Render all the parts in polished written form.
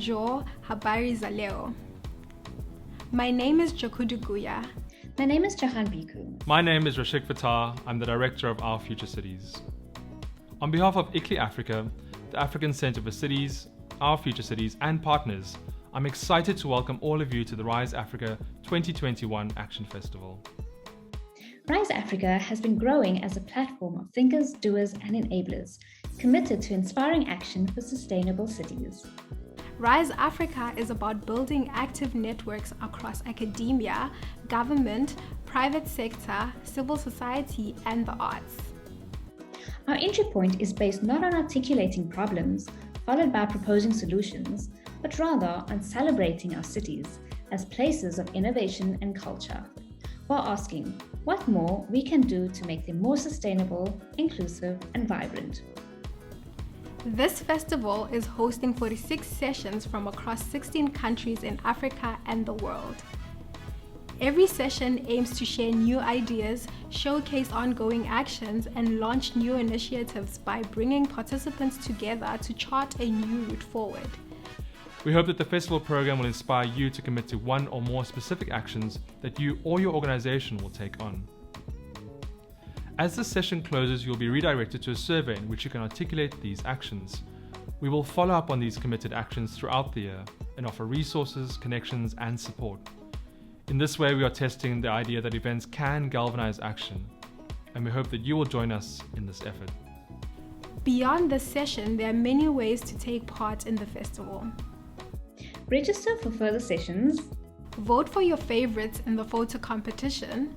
Bonjour, habari za leo. My name is Jakudu Guya. My name is Jahan Biku. My name is Rashik Fatah. I'm the director of Our Future Cities. On behalf of ICLEI Africa, the African Centre for Cities, Our Future Cities and partners, I'm excited to welcome all of you to the Rise Africa 2021 Action Festival. Rise Africa has been growing as a platform of thinkers, doers and enablers committed to inspiring action for sustainable cities. Rise Africa is about building active networks across academia, government, private sector, civil society, and the arts. Our entry point is based not on articulating problems, followed by proposing solutions, but rather on celebrating our cities as places of innovation and culture, while asking what more we can do to make them more sustainable, inclusive, and vibrant. This festival is hosting 46 sessions from across 16 countries in Africa and the world. Every session aims to share new ideas, showcase ongoing actions, and launch new initiatives by bringing participants together to chart a new route forward. We hope that the festival program will inspire you to commit to one or more specific actions that you or your organization will take on. As the session closes, you'll be redirected to a survey in which you can articulate these actions. We will follow up on these committed actions throughout the year and offer resources, connections, and support. In this way, we are testing the idea that events can galvanize action, and we hope that you will join us in this effort. Beyond this session, there are many ways to take part in the festival. Register for further sessions. Vote for your favorites in the photo competition.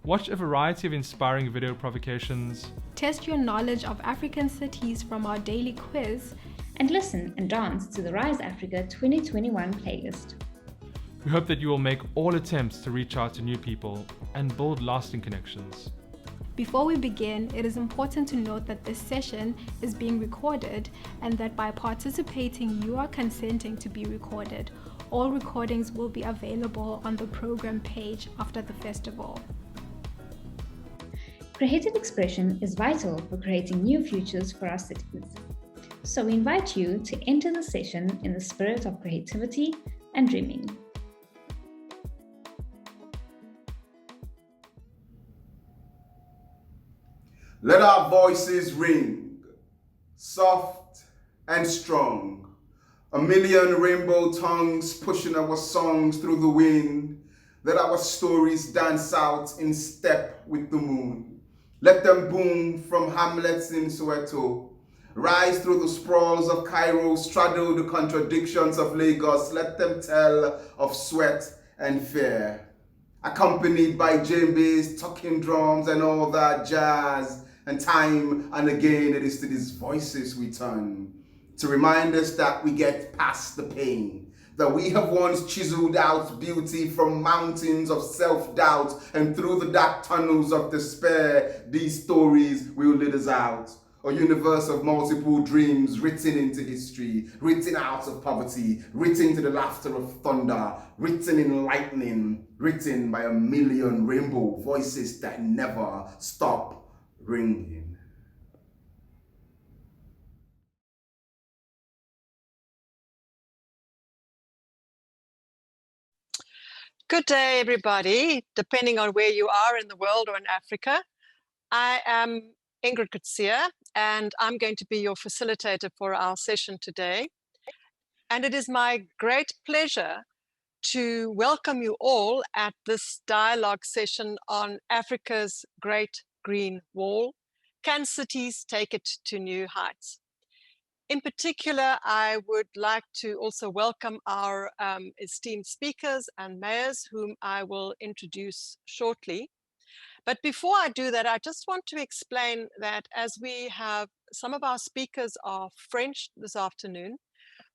Watch a variety of inspiring video provocations. Test your knowledge of African cities from our daily quiz. And listen and dance to the Rise Africa 2021 playlist. We hope that you will make all attempts to reach out to new people and build lasting connections. Before we begin, it is important to note that this session is being recorded and that by participating, you are consenting to be recorded. All recordings will be available on the program page after the festival. Creative expression is vital for creating new futures for our cities. So we invite you to enter the session in the spirit of creativity and dreaming. Let our voices ring, soft and strong. A million rainbow tongues pushing our songs through the wind. Let our stories dance out in step with the moon. Let them boom from hamlets in Soweto. Rise through the sprawls of Cairo, straddle the contradictions of Lagos. Let them tell of sweat and fear. Accompanied by djembes, talking drums and all that jazz. And time and again it is to these voices we turn to remind us that we get past the pain, that we have once chiseled out beauty from mountains of self-doubt, and through the dark tunnels of despair, these stories will lead us out. A universe of multiple dreams written into history, written out of poverty, written to the laughter of thunder, written in lightning, written by a million rainbow voices that never stop ringing. Good day, everybody, depending on where you are in the world or in Africa. I am Ingrid Kutsia, and I'm going to be your facilitator for our session today. And it is my great pleasure to welcome you all at this dialogue session on Africa's Great Green Wall. Can cities take it to new heights? In particular, I would like to also welcome our esteemed speakers and mayors, whom I will introduce shortly. But before I do that, I just want to explain that as we have some of our speakers are French this afternoon,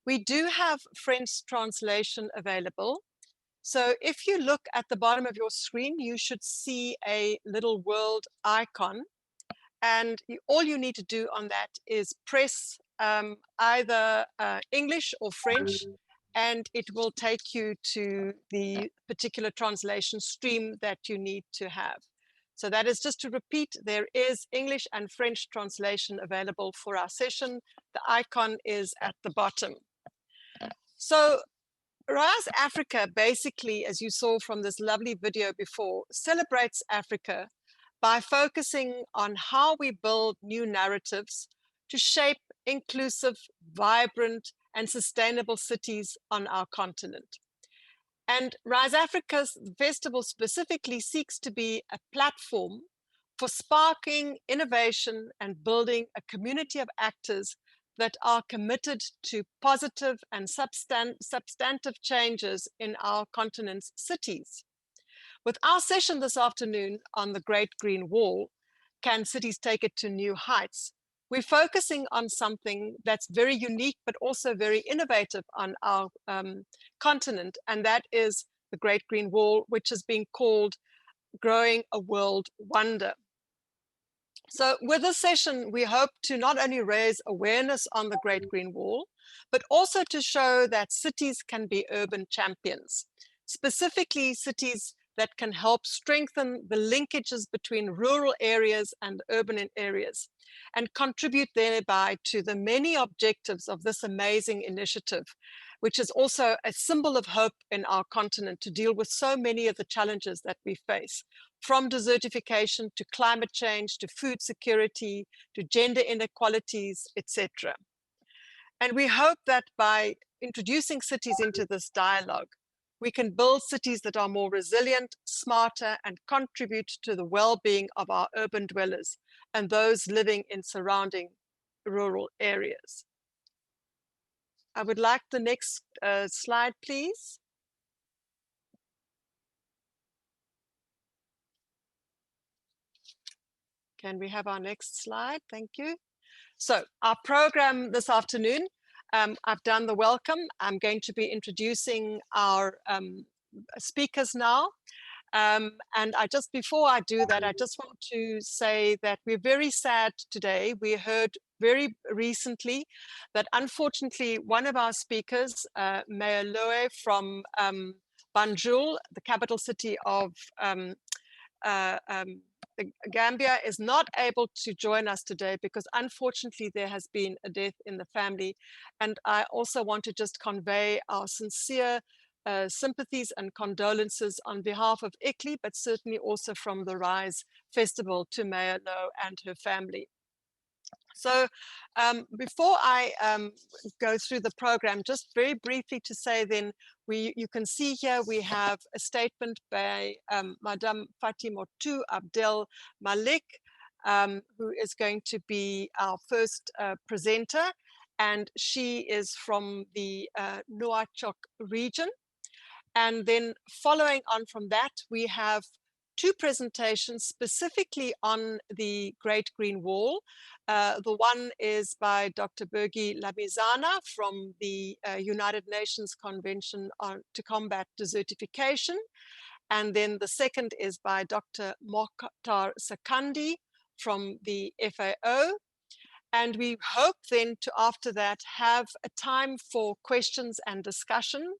we do have French translation available. So if you look at the bottom of your screen, you should see a little world icon. And all you need to do on that is press either English or French, and it will take you to the particular translation stream that you need to have. So that is just to repeat, there is English and French translation available for our session. The icon is at the bottom. So Rise Africa basically, as you saw from this lovely video before, celebrates Africa by focusing on how we build new narratives to shape inclusive, vibrant, and sustainable cities on our continent. And Rise Africa's festival specifically seeks to be a platform for sparking innovation and building a community of actors that are committed to positive and substantive changes in our continent's cities. With our session this afternoon on the Great Green Wall, Can Cities Take It to New Heights? We're focusing on something that's very unique, but also very innovative on our continent, and that is the Great Green Wall, which is being called Growing a World Wonder. So with this session, we hope to not only raise awareness on the Great Green Wall, but also to show that cities can be urban champions, specifically cities that can help strengthen the linkages between rural areas and urban areas, and contribute thereby to the many objectives of this amazing initiative, which is also a symbol of hope in our continent to deal with so many of the challenges that we face, from desertification to climate change, to food security, to gender inequalities, etc. And we hope that by introducing cities into this dialogue, we can build cities that are more resilient, smarter, and contribute to the well-being of our urban dwellers and those living in surrounding rural areas. I would like the next slide, please. Can we have our next slide? Thank you. So our program this afternoon, I've done the welcome. I'm going to be introducing our speakers now. And before I do that, I just want to say that we're very sad today. We heard very recently that unfortunately one of our speakers, Mayor Lowe from Banjul, the capital city of Gambia, is not able to join us today because unfortunately there has been a death in the family. And I also want to just convey our sincere sympathies and condolences on behalf of ICLEI, but certainly also from the Rise Festival to Mayor Lowe and her family. So before I go through the program, just very briefly to say then, you can see here we have a statement by Madame Fatimotou Abdel Malik, who is going to be our first presenter, and she is from the Nouakchott region. And then following on from that, we have two presentations specifically on the Great Green Wall. The one is by Dr. Birgi Lamizana from the United Nations Convention to Combat Desertification. And then the second is by Dr. Mokhtar Sakandi from the FAO. And we hope then to, after that, have a time for questions and discussion.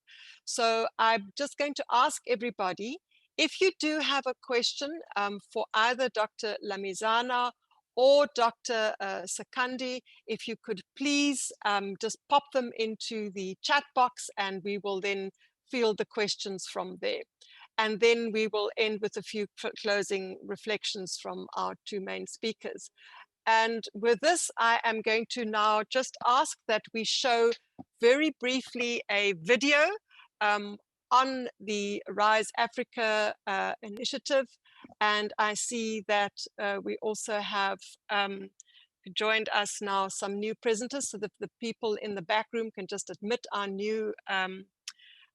So I'm just going to ask everybody, if you do have a question for either Dr. Lamizana or Dr. Sakandi, if you could please just pop them into the chat box and we will then field the questions from there. And then we will end with a few closing reflections from our two main speakers. And with this, I am going to now just ask that we show very briefly a video on the Rise Africa initiative. And I see that we also have joined us now some new presenters, so that the people in the back room can just admit our new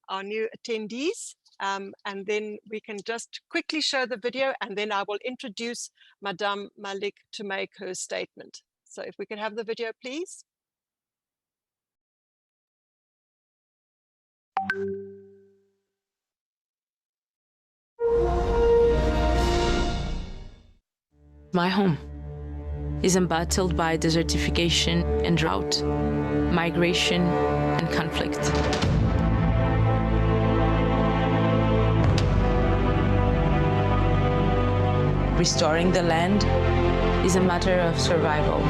attendees. And then we can just quickly show the video, and then I will introduce Madame Malik to make her statement. So if we can have the video, please. My home is embattled by desertification and drought, migration and conflict. Restoring the land is a matter of survival.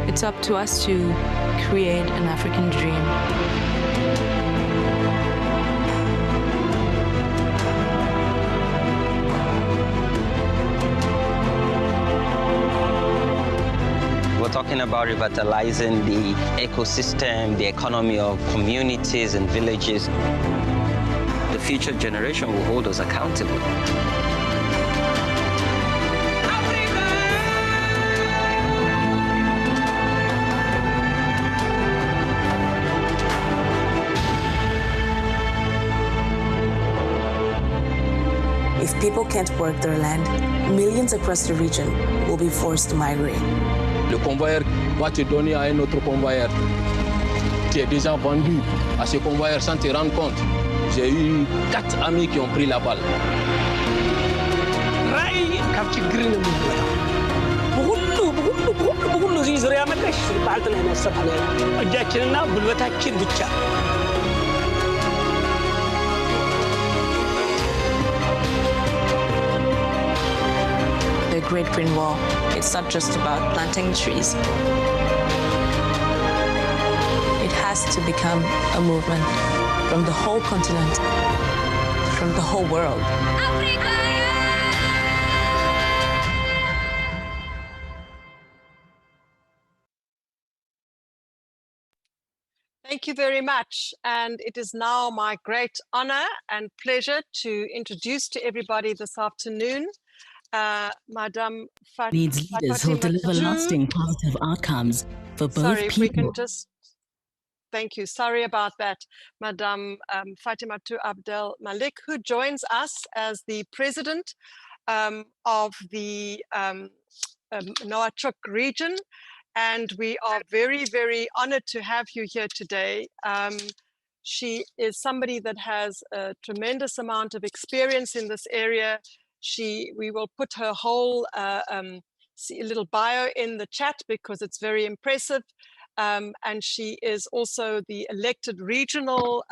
It's up to us to create an African dream. We're talking about revitalizing the ecosystem, the economy of communities and villages. The future generation will hold us accountable. If people can't work their land, millions across the region will be forced to migrate. Le convoyeur va te donner à un autre convoyeur. Tu es déjà vendu à ce convoyeur sans te rendre compte. J'ai eu 4 amis qui ont pris la balle. The Great Green Wall, it's not just about planting trees. It has to become a movement from the whole continent, from the whole world. Thank you very much. And it is now my great honor and pleasure to introduce to everybody this afternoon Madame needs leaders who will deliver lasting positive outcomes for both people. We can just, thank you, sorry about that. Madame Fatimatu Abdel Malik, who joins us as the president of the Noatruk region. And we are very, very honored to have you here today. She is somebody that has a tremendous amount of experience in this area. We will put her whole little bio in the chat because it's very impressive. And she is also the elected regional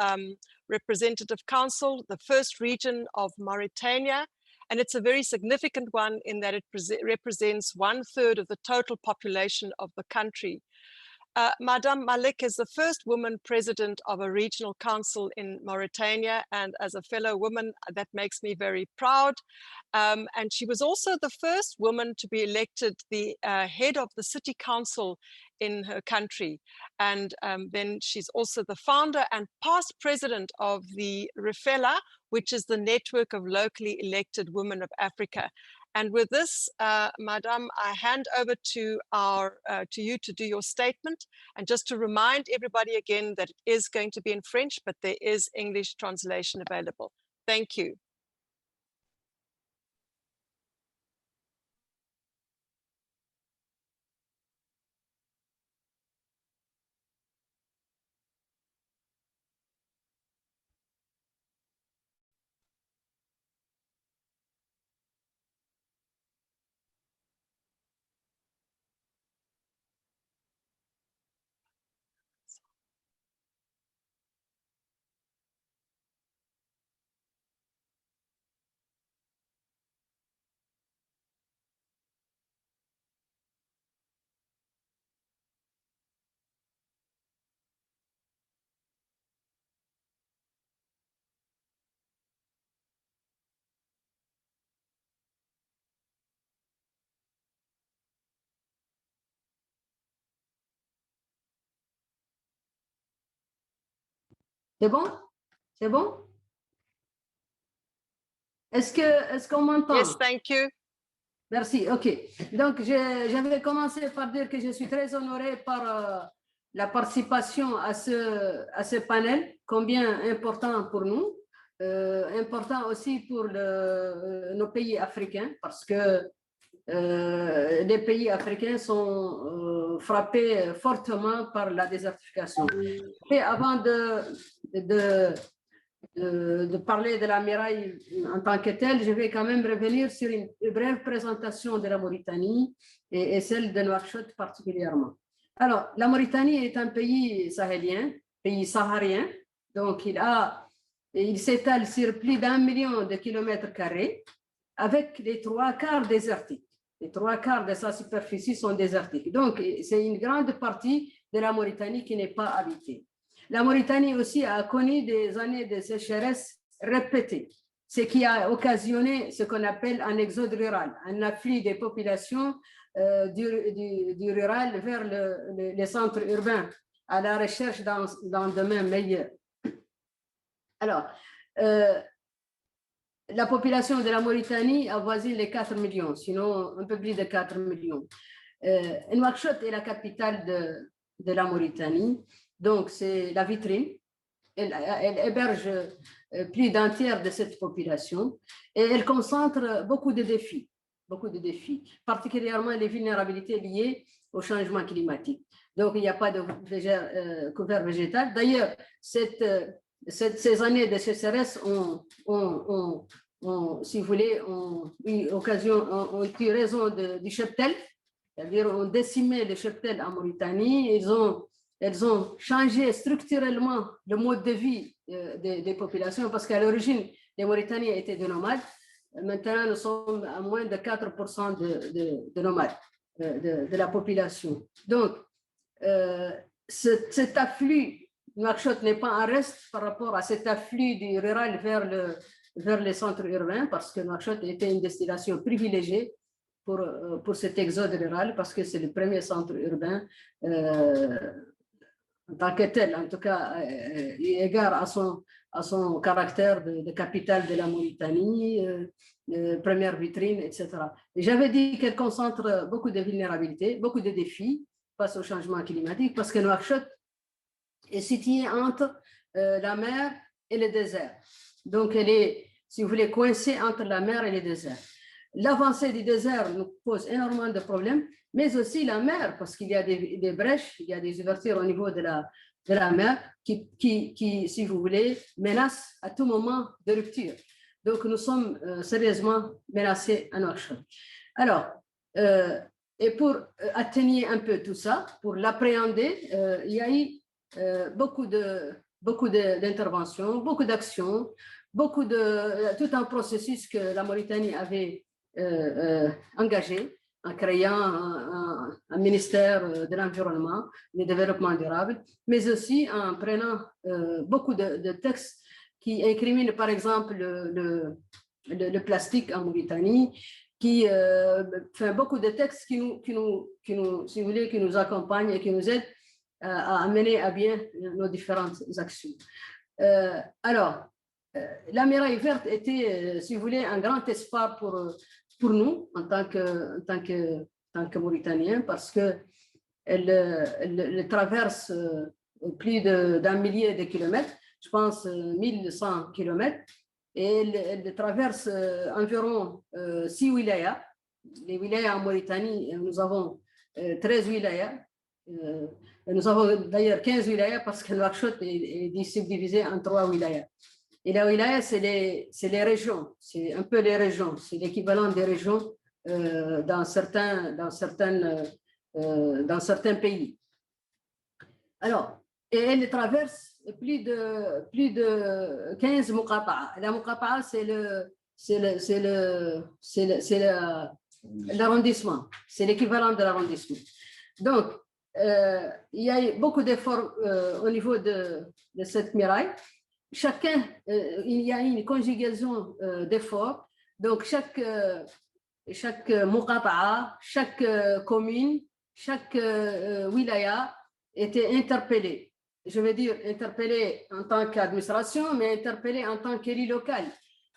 representative council, the first region of Mauritania. And it's a very significant one in that it represents 1/3 of the total population of the country. Madame Malik is the first woman president of a regional council in Mauritania, and as a fellow woman, that makes me very proud. And she was also the first woman to be elected the head of the city council in her country. And then she's also the founder and past president of the REFELA, which is the network of locally elected women of Africa. And with this, Madame, I hand over to you to do your statement. And just to remind everybody again that it is going to be in French, but there is English translation available. Thank you. C'est bon? C'est bon? Est-ce qu'on m'entend? Yes, thank you. Merci, ok. Donc, j'avais commencé par dire que je suis très honorée par la participation à ce panel, combien important pour nous, important aussi pour nos pays africains, parce que les pays africains sont frappés fortement par la désertification. Et avant de parler de la muraille en tant que telle, je vais quand même revenir sur une brève présentation de la Mauritanie et celle de Nouakchott particulièrement. Alors, la Mauritanie est un pays sahélien, pays saharien, donc il s'étale sur plus d'1 million de kilomètres carrés avec les 3/4 désertiques. Les 3/4 de sa superficie sont désertiques. Donc, c'est une grande partie de la Mauritanie qui n'est pas habité. La Mauritanie aussi a connu des années de sécheresse répétées, ce qui a occasionné ce qu'on appelle un exode rural, un afflux des populations du rural vers les centres urbains à la recherche d'un domaine meilleur. Alors, la population de la Mauritanie avoisine les 4 millions, sinon un peu plus de 4 millions. Nouakchott est la capitale de la Mauritanie, donc c'est la vitrine. Elle héberge plus d'un tiers de cette population et elle concentre beaucoup de défis, particulièrement les vulnérabilités liées au changement climatique. Donc, il n'y a pas de couvert végétal. D'ailleurs, ces années de sécheresse si vous voulez, ont eu raison du cheptel, c'est-à-dire ont décimé le cheptel en Mauritanie. Elles ont changé structurellement le mode de vie des populations parce qu'à l'origine, les Mauritaniens étaient des nomades. Maintenant, nous sommes à moins de 4% de nomades de la population. Donc, cet afflux, Nouakchott n'est pas en reste par rapport à cet afflux du rural vers les centres urbains parce que Nouakchott était une destination privilégiée pour cet exode rural parce que c'est le premier centre urbain en tant que tel, en tout cas, égard à son caractère de capitale de la Mauritanie, première vitrine, etc. Et j'avais dit qu'elle concentre beaucoup de vulnérabilités, beaucoup de défis face au changement climatique, parce que Nouakchott est située entre la mer et le désert. Donc, elle est, si vous voulez, coincée entre la mer et le désert. L'avancée du désert nous pose énormément de problèmes, mais aussi la mer, parce qu'il y a des brèches, il y a des ouvertures au niveau de la mer qui, si vous voulez, menacent à tout moment de rupture. Donc, nous sommes sérieusement menacés à Nouakchott. Alors, et pour atténuer un peu tout ça, pour l'appréhender, il y a eu beaucoup d'interventions, beaucoup d'actions, tout un processus que la Mauritanie avait engagé en créant un ministère de l'environnement, du développement durable, mais aussi en prenant beaucoup de textes qui incriminent par exemple le plastique en Mauritanie, beaucoup de textes qui nous, si vous voulez, qui nous accompagnent et qui nous aident à mener à bien nos différentes actions. Alors, la Muraille verte était, si vous voulez, un grand espoir pour nous en tant que Mauritaniens, parce qu'elle traverse plus d'un millier de kilomètres, je pense 1100 kilomètres, et elle traverse environ 6 wilayas. Les wilayas en Mauritanie, nous avons 13 wilayas. Nous avons d'ailleurs 15 wilayas parce que Nouakchott est subdivisé en 3 wilayas. Et la wilaya, c'est les régions, c'est un peu les régions, c'est l'équivalent des régions dans certains pays. Alors, et elle traverse plus de 15 muqata'a. La muqata'a, c'est l'arrondissement, c'est l'équivalent de l'arrondissement. Donc, il y a eu beaucoup d'efforts au niveau de cette muraille. Il y a une conjugaison d'efforts. Donc, chaque muqata'a, chaque commune, chaque wilaya était interpellée. Je veux dire interpellée en tant qu'administration, mais interpellée en tant qu'élu local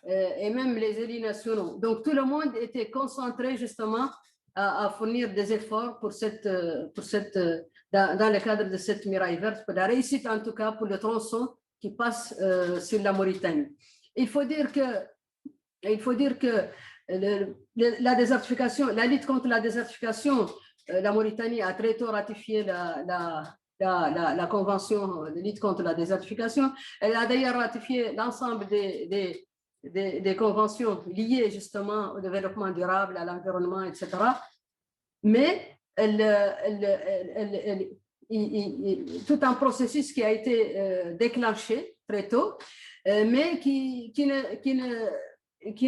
et même les élus nationaux. Donc, tout le monde était concentré justement à fournir des efforts dans le cadre de cette muraille verte, pour la réussite en tout cas pour le tronçon qui passe sur la Mauritanie. Il faut dire que la désertification, la lutte contre la désertification, la Mauritanie a très tôt ratifié la convention de lutte contre la désertification. Elle a d'ailleurs ratifié l'ensemble des conventions liées justement au développement durable, à l'environnement, etc. Mais tout un processus qui a été déclenché très tôt, mais qui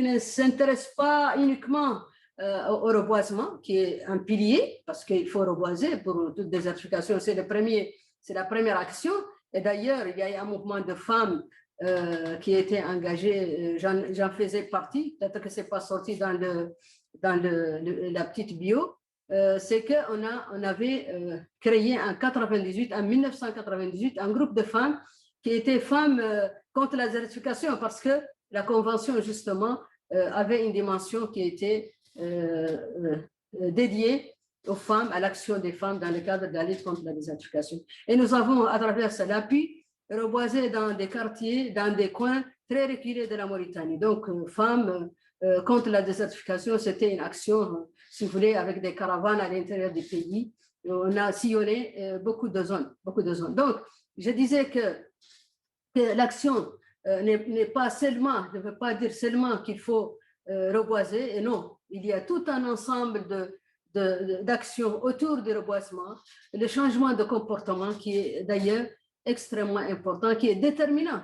ne s'intéresse pas uniquement au reboisement, qui est un pilier, parce qu'il faut reboiser pour toute désertification. C'est la première action. Et d'ailleurs, il y a un mouvement de femmes qui a été engagé, j'en faisais partie, peut-être que ce n'est pas sorti dans la petite bio, c'est qu'on avait créé en 1998, un groupe de femmes qui étaient femmes contre la désertification, parce que la Convention, justement, avait une dimension qui était dédiée aux femmes, à l'action des femmes dans le cadre de la lutte contre la désertification. Et nous avons, à travers cela, pu reboiser dans des quartiers, dans des coins très reculés de la Mauritanie. Donc, femmes contre la désertification, c'était une action, si vous voulez, avec des caravanes à l'intérieur du pays. On a sillonné beaucoup de zones. Donc, je disais que l'action n'est pas seulement, ne veut pas dire seulement qu'il faut reboiser, et non, il y a tout un ensemble d'actions autour du reboisement, le changement de comportement qui est d'ailleurs extrêmement important, qui est déterminant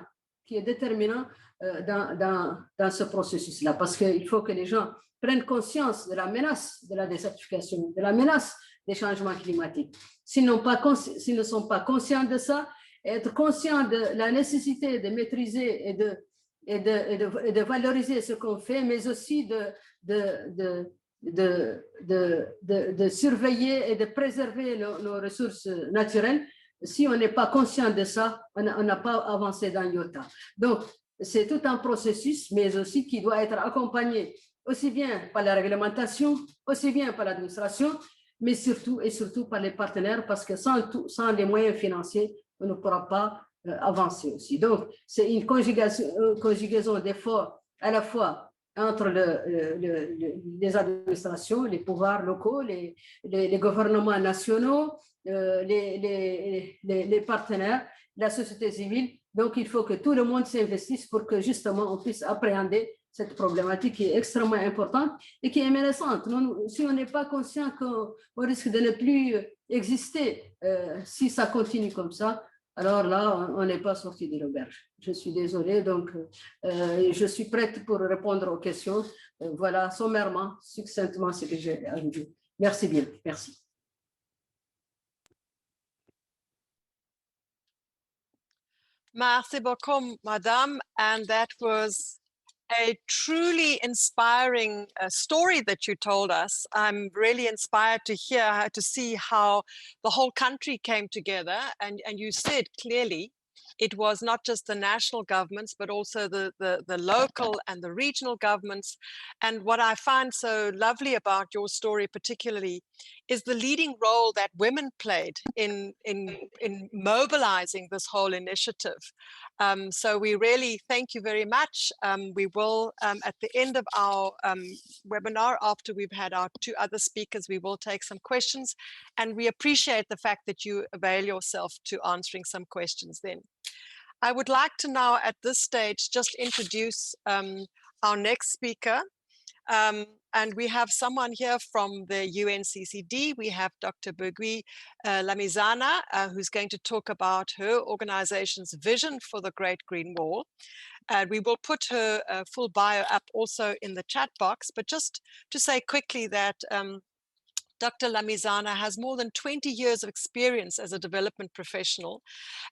dans ce processus-là, parce qu'il faut que les gens prennent conscience de la menace de la désertification, de la menace des changements climatiques. S'ils ne sont pas conscients de ça, être conscients de la nécessité de maîtriser et de valoriser ce qu'on fait, mais aussi de surveiller et de préserver nos ressources naturelles. Si on n'est pas conscient de ça, on n'a pas avancé dans l'IOTA. Donc, c'est tout un processus, mais aussi qui doit être accompagné aussi bien par la réglementation, aussi bien par l'administration, mais surtout et surtout par les partenaires, parce que sans les moyens financiers, on ne pourra pas avancer aussi. Donc, c'est une conjugaison d'efforts à la fois entre les administrations, les pouvoirs locaux, les gouvernements nationaux, les partenaires, la société civile. Donc, il faut que tout le monde s'investisse pour que justement on puisse appréhender cette problématique qui est extrêmement importante et qui est menaçante. Si on n'est pas conscient qu'on risque de ne plus exister si ça continue comme ça, alors là, on n'est pas sorti de l'auberge. Je suis désolée, donc je suis prête pour répondre aux questions. Voilà, sommairement, succinctement, ce que j'ai ajouté. Merci bien, merci. Merci beaucoup, Madame. And that was a truly inspiring story that you told us. I'm really inspired to hear, to see how the whole country came together. And you said clearly, it was not just the national governments, but also the local and the regional governments. And what I find so lovely about your story particularly is the leading role that women played in mobilizing this whole initiative. So we really thank you very much. We will, at the end of our webinar, after we've had our two other speakers, we will take some questions. And we appreciate the fact that you avail yourself to answering some questions then. I would like to now at this stage just introduce our next speaker. And we have someone here from the UNCCD. We have Dr. Bugui Lamizana, who's going to talk about her organization's vision for the Great Green Wall. We will put her full bio up also in the chat box, but just to say quickly that Dr. Lamizana has more than 20 years of experience as a development professional,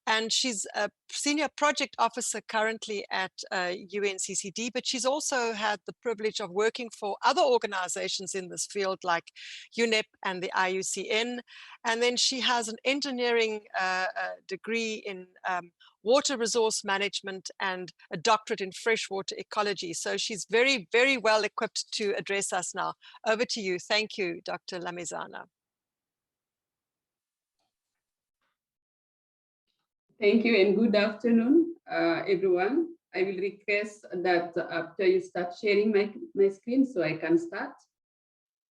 and she's a senior project officer currently at UNCCD, but she's also had the privilege of working for other organizations in this field like UNEP and the IUCN. And then she has an engineering degree in water resource management and a doctorate in freshwater ecology. So she's very, very well equipped to address us now. Over to you. Thank you, Dr. Lamizana. Thank you and good afternoon, everyone. I will request that after you start sharing my screen so I can start.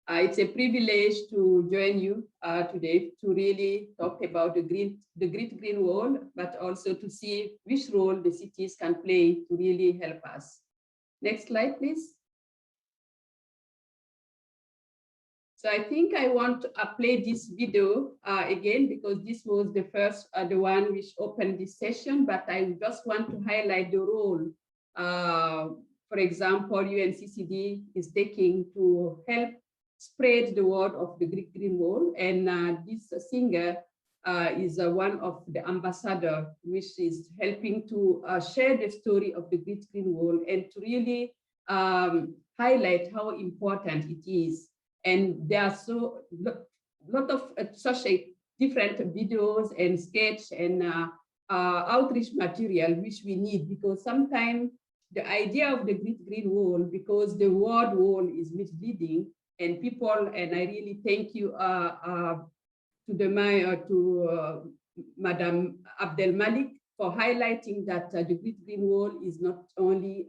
It's a privilege to join you today to really talk about the Great Green Wall, but also to see which role the cities can play to really help us. Next slide, please. So I think I want to play this video again, because this was the first, the one which opened this session, but I just want to highlight the role for example, UNCCD is taking to help spread the word of the Great Green Wall. And this singer is one of the ambassador, which is helping to share the story of the Great Green Wall and to really highlight how important it is. And there are so lot of such a different videos and sketch and outreach material which we need, because sometimes the idea of the Great Green Wall, because the word wall is misleading, and people, and I really thank you to Madam Abdel Malik for highlighting that the Great Green Wall is not only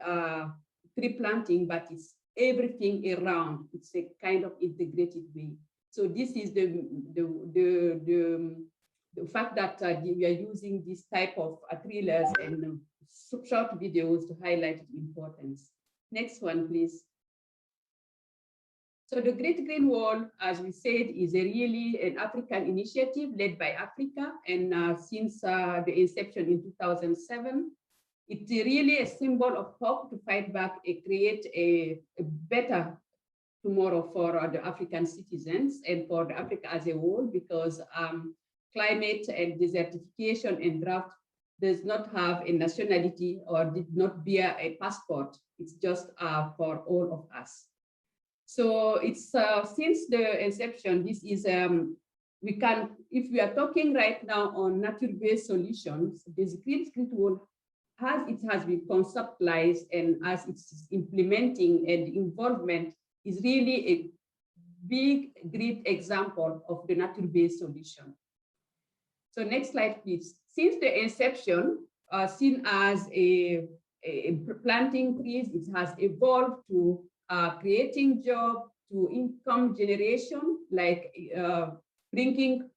tree planting, but it's everything around. It's a kind of integrated way. So this is the fact that we are using this type of trailers and short videos to highlight its importance. Next one, please. So the Great Green Wall, as we said, is really an African initiative led by Africa. And since the inception in 2007, it's really a symbol of hope to fight back and create a better tomorrow for the African citizens and for the Africa as a whole, because climate and desertification and drought does not have a nationality or did not bear a passport. It's just for all of us. So it's since the inception, this is, we can, if we are talking right now on nature-based solutions, this Great Green Wall, it has been conceptualized, and as it's implementing and involvement is really a big, great example of the nature-based solution. So next slide, please. Since the inception, seen as a planting trees, it has evolved to creating jobs, to income generation, like bringing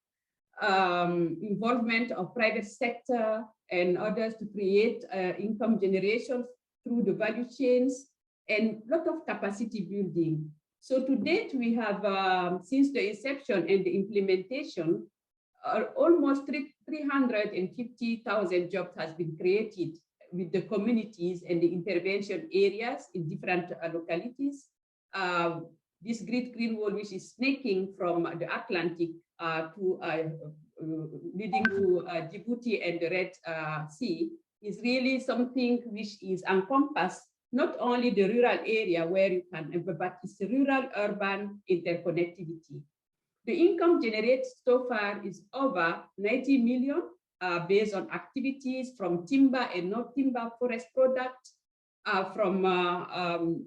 involvement of private sector and others to create income generation through the value chains, and a lot of capacity building. So to date, we have, since the inception and the implementation, almost 350,000 jobs has been created with the communities and the intervention areas in different localities. This Great Green Wall, which is snaking from the Atlantic leading to Djibouti and the Red Sea, is really something which is encompassed not only the rural area where you can, but it's rural-urban interconnectivity. The income generated so far is over 90 million based on activities from timber and non-timber forest products, from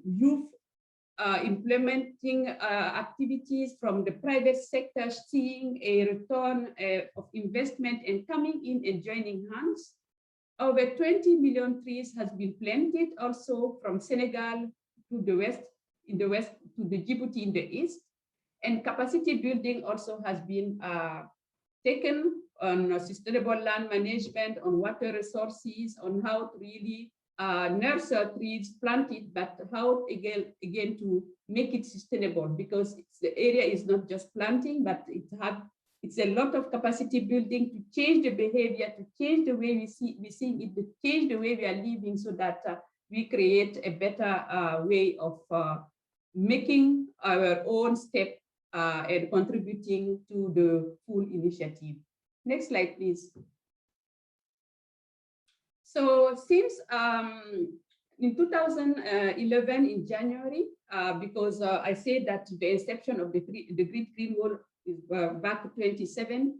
youth implementing activities, from the private sector seeing a return of investment and coming in and joining hands. Over 20 million trees has been planted also from Senegal to the west, in the west to the Djibouti in the east. And capacity building also has been taken on sustainable land management, on water resources, on how to really nurture trees planted, but how again to make it sustainable, because the area is not just planting, but it's a lot of capacity building to change the behavior, to change the way we see it, to change the way we are living, so that we create a better way of making our own step and contributing to the full initiative. Next slide, please. So since in 2011, in January, because I said that the inception of the Great Green Wall is back to 2007,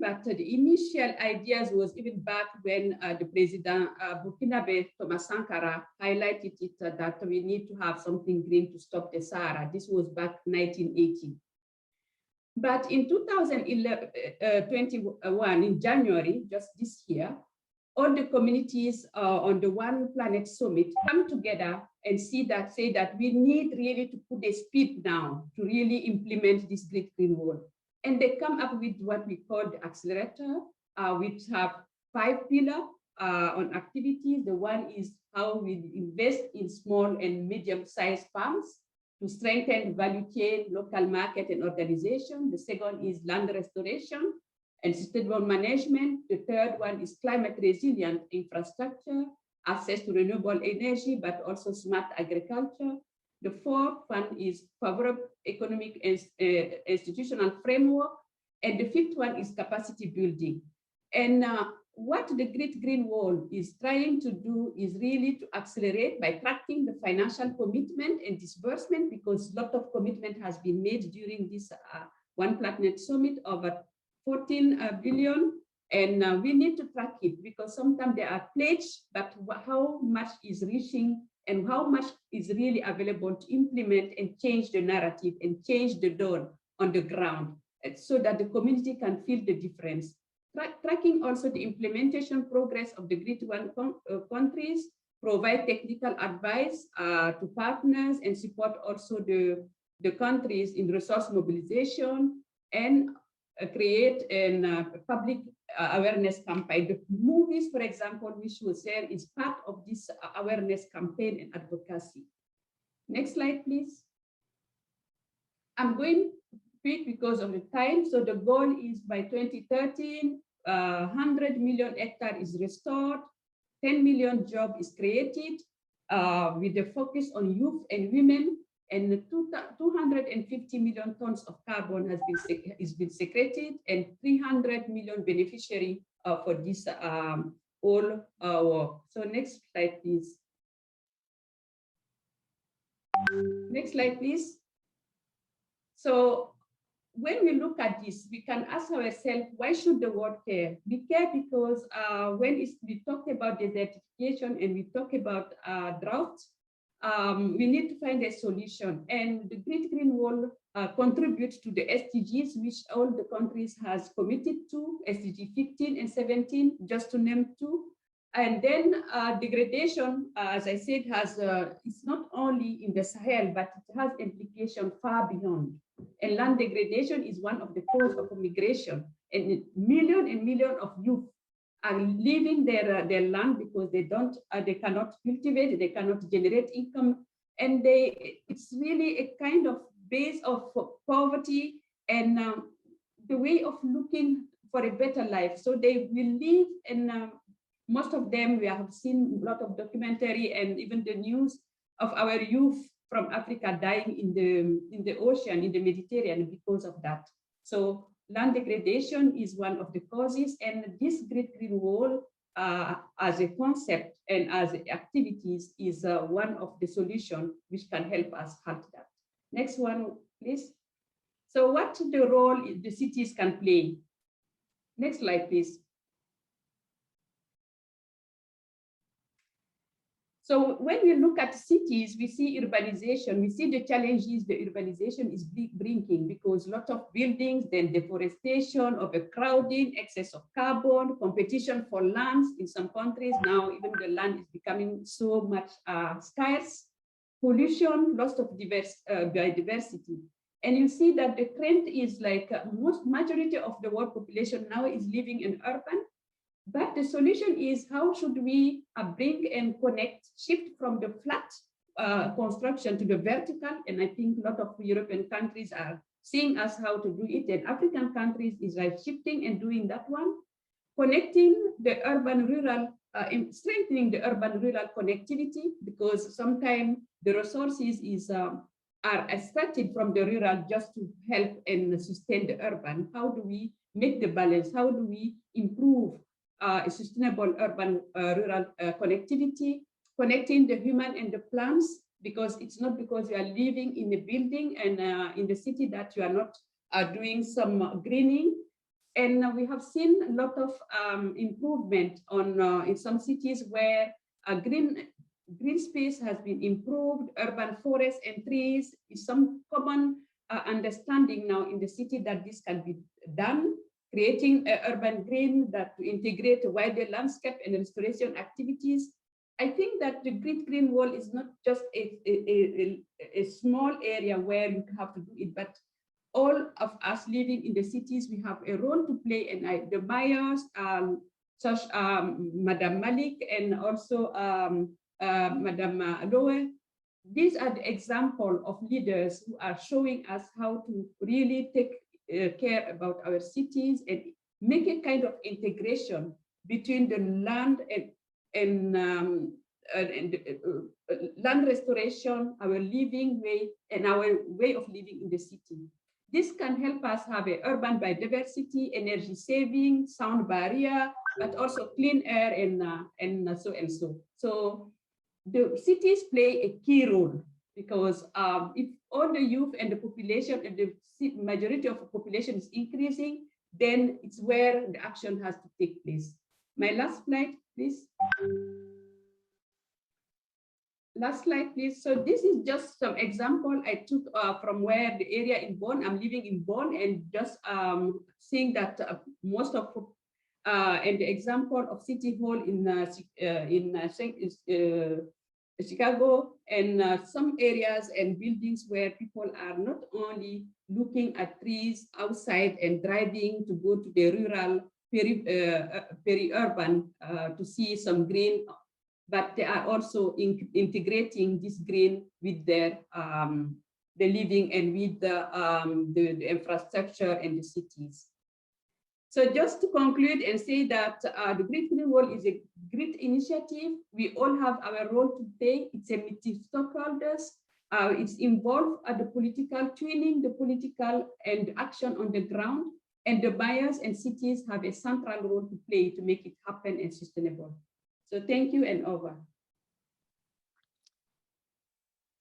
but the initial ideas was even back when the president Burkinabe Thomas Sankara highlighted it that we need to have something green to stop the Sahara. This was back 1980. But in 2021, in January, just this year, all the communities on the One Planet Summit come together and say that we need really to put a speed now to really implement this Great Green Wall. And they come up with what we call the accelerator, which have 5 pillars on activities. The one is how we invest in small and medium-sized farms to strengthen value chain, local market, and organization. The second is land restoration and sustainable management. The third one is climate resilient infrastructure. access to renewable energy, but also smart agriculture. The fourth one is favorable economic and institutional framework. And the fifth one is capacity building. And what the Great Green Wall is trying to do is really to accelerate by tracking the financial commitment and disbursement, because a lot of commitment has been made during this One Planet Summit, over 14 billion. And we need to track it, because sometimes there are pledges, but how much is reaching and how much is really available to implement and change the narrative and change the dawn on the ground, so that the community can feel the difference. Tracking also the implementation progress of the Great One countries, provide technical advice to partners, and support also the countries in resource mobilization, and create a public awareness campaign. The movies, for example, which was there, is part of this awareness campaign and advocacy. Next slide, please. I'm going quick because of the time. So the goal is by 2013, 100 million hectares is restored, 10 million job is created, with the focus on youth and women, and 250 million tons of carbon has been secreted, and 300 million beneficiary for this all work. So next slide, please. Next slide, please. So when we look at this, we can ask ourselves, why should the world care? We care because when we talk about desertification and we talk about drought, we need to find a solution. And the Great Green Wall contributes to the SDGs, which all the countries has committed to, SDG 15 and 17, just to name two. And then degradation, as I said, it's not only in the Sahel, but it has implication far beyond. And land degradation is one of the causes of migration. And million of youth are leaving their land because they cannot cultivate, they cannot generate income, and it's really a kind of base of poverty and the way of looking for a better life. So they will live, and most of them, we have seen a lot of documentary and even the news of our youth from Africa dying in the ocean, in the Mediterranean, because of that. So land degradation is one of the causes, and this Great Green Wall as a concept and as activities is one of the solutions which can help us halt that. Next one, please. So what the role the cities can play? Next slide, please. So when we look at cities, we see urbanization, we see the challenges the urbanization is bringing, because a lot of buildings, then deforestation, overcrowding, excess of carbon, competition for lands in some countries. Now even the land is becoming so much scarce, pollution, loss of biodiversity. And you see that the trend is like majority of the world population now is living in urban. But the solution is, how should we bring and connect, shift from the flat construction to the vertical? And I think a lot of European countries are seeing us how to do it, and African countries is like shifting and doing that one. Connecting the urban-rural, strengthening the urban-rural connectivity, because sometimes the resources are extracted from the rural just to help and sustain the urban. How do we make the balance? How do we improve a sustainable urban-rural connectivity, connecting the human and the plants, because it's not because you are living in a building and in the city that you are not doing some greening. And we have seen a lot of improvement on in some cities where green space has been improved, urban forests and trees is some common understanding now in the city that this can be done. Creating urban green that to integrate a wider landscape and restoration activities. I think that the Great Green Wall is not just a small area where you have to do it, but all of us living in the cities, we have a role to play, and the mayors, such Madam Malik and also Madam Lowe, these are the example of leaders who are showing us how to really take care about our cities and make a kind of integration between the land and land restoration, our living way, and our way of living in the city. This can help us have a urban biodiversity, energy saving, sound barrier, but also clean air and so and so. So the cities play a key role because if all the youth and the population and the majority of the population is increasing, then it's where the action has to take place. My last slide, please. Last slide, please. So this is just some example I took from where the area in Bonn. I'm living in Bonn, and just seeing that most of and the example of City Hall in Chicago, and some areas and buildings where people are not only looking at trees outside and driving to go to the rural peri-urban to see some green, but they are also integrating this green with their the living and with the infrastructure and the cities. So just to conclude and say that the Great Green Wall is a great initiative. We all have our role to play. It's a meeting stakeholders. It's involved at the political twinning, the political and action on the ground, and the buyers and cities have a central role to play to make it happen and sustainable. So thank you, and over.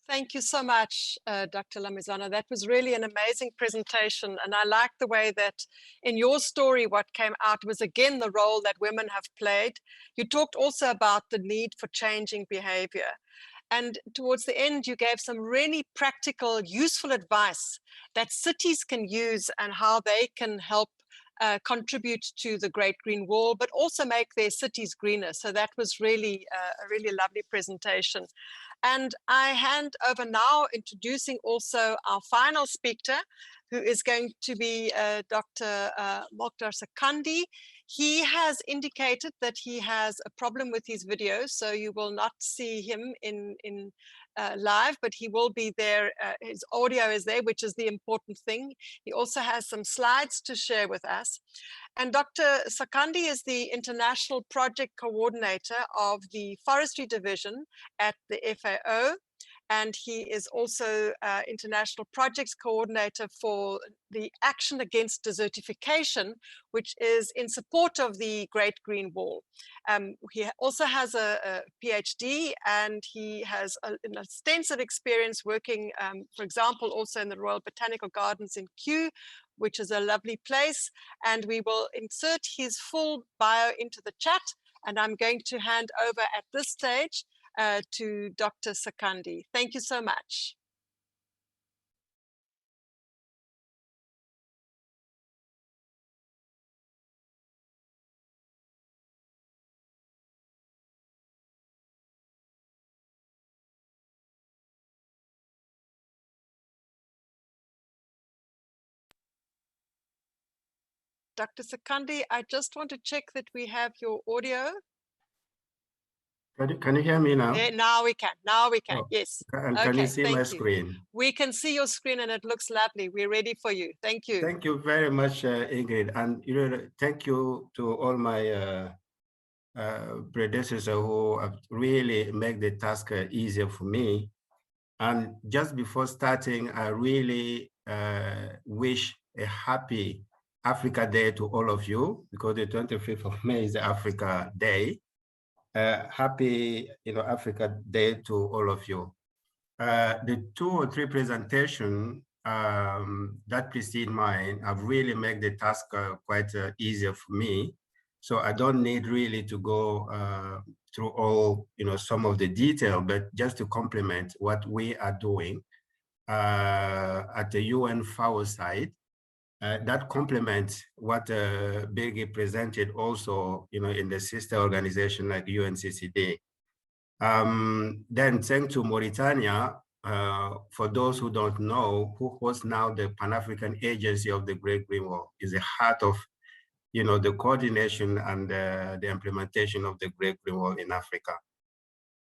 Thank you so much, Dr. Lamizana. That was really an amazing presentation. And I like the way that in your story, what came out was again the role that women have played. You talked also about the need for changing behavior. And towards the end, you gave some really practical, useful advice that cities can use and how they can help contribute to the Great Green Wall, but also make their cities greener. So that was really a really lovely presentation. And I hand over now, introducing also our final speaker, who is going to be Dr. Mokhtar Sakandi. He has indicated that he has a problem with his video, so you will not see him in live, but he will be there. His audio is there, which is the important thing. He also has some slides to share with us. And Dr. Sakandi is the International Project Coordinator of the Forestry Division at the FAO. And he is also International Projects Coordinator for the Action Against Desertification, which is in support of the Great Green Wall. He also has a PhD, and he has an extensive experience working, for example, also in the Royal Botanical Gardens in Kew, which is a lovely place. And we will insert his full bio into the chat. And I'm going to hand over at this stage to Dr. Sakandi. Thank you so much. Dr. Sakandi, I just want to check that we have your audio. Can you hear me now? Now we can. Now we can. Yes. And can you see my screen? We can see your screen, and it looks lovely. We're ready for you. Thank you. Thank you very much, Ingrid. And thank you to all my predecessors who have really made the task easier for me. And just before starting, I really wish a happy Africa Day to all of you, because the 25th of May is the Africa Day. Happy Africa Day to all of you. The 2 or 3 presentations that precede mine have really made the task quite easier for me. So I don't need really to go through all some of the detail, but just to complement what we are doing at the UN FAO side. That complements what Birgit presented also, in the sister organization like UNCCD. Then thanks to Mauritania, for those who don't know, who hosts now the Pan-African Agency of the Great Green Wall, is the heart of, the coordination and the implementation of the Great Green Wall in Africa.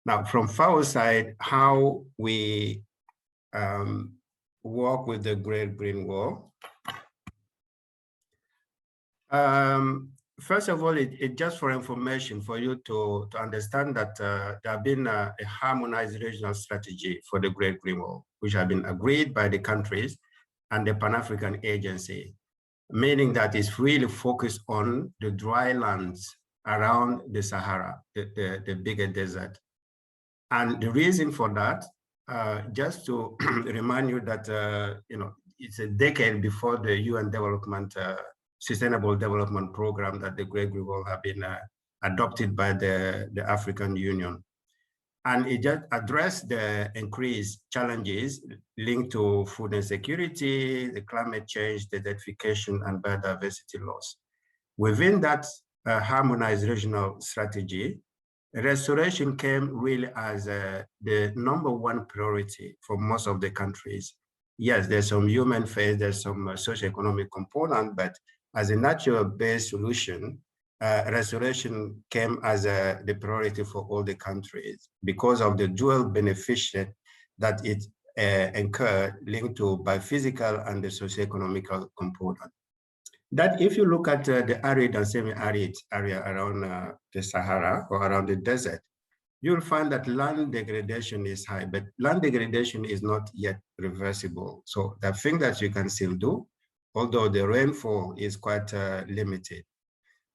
Now, from FAO side, how we work with the Great Green Wall. first of all, it just for information for you to understand that there have been a harmonized regional strategy for the Great Green Wall, which have been agreed by the countries and the Pan-African Agency, meaning that it's really focused on the dry lands around the Sahara, the bigger desert. And the reason for that, just to remind you that it's a decade before the UN Sustainable Development Program that the Great Green Wall have been adopted by the African Union. And it just addressed the increased challenges linked to food insecurity, the climate change, desertification, and biodiversity loss. Within that harmonized regional strategy, restoration came really as the #1 priority for most of the countries. Yes, there's some human phase, there's some socioeconomic component, but as a natural-based solution, restoration came as the priority for all the countries because of the dual benefit that it incurred linked to biophysical and the socioeconomic component. That if you look at the arid and semi-arid area around the Sahara or around the desert, you'll find that land degradation is high, but land degradation is not yet reversible. So the thing that you can still do, although the rainfall is quite limited.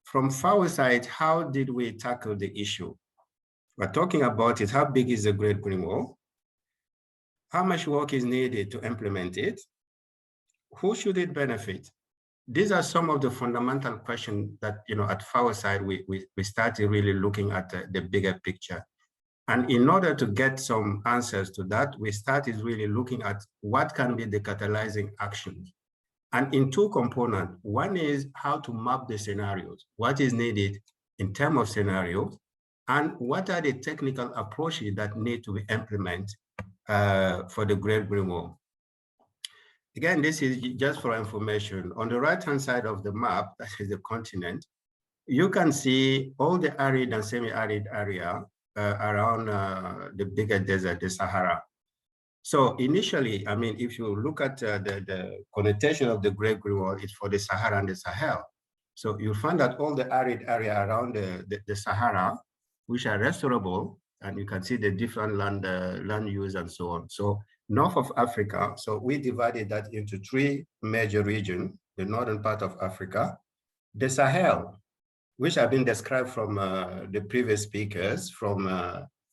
From our side, how did we tackle the issue? We're talking about it, how big is the Great Green Wall? How much work is needed to implement it? Who should it benefit? These are some of the fundamental questions that, at our side, we started really looking at the bigger picture. And in order to get some answers to that, we started really looking at what can be the catalyzing actions. And in two components, one is how to map the scenarios, what is needed in terms of scenarios, and what are the technical approaches that need to be implemented for the Great Green Wall. Again, this is just for information. On the right-hand side of the map, that is the continent, you can see all the arid and semi-arid area around the bigger desert, the Sahara. So initially, I mean, if you look at the connotation of the Great Green Wall, it's for the Sahara and the Sahel. So you'll find that all the arid area around the Sahara, which are restorable, and you can see the different land use and so on. So north of Africa, so we divided that into 3 major regions, the northern part of Africa, the Sahel, which have been described from the previous speakers, from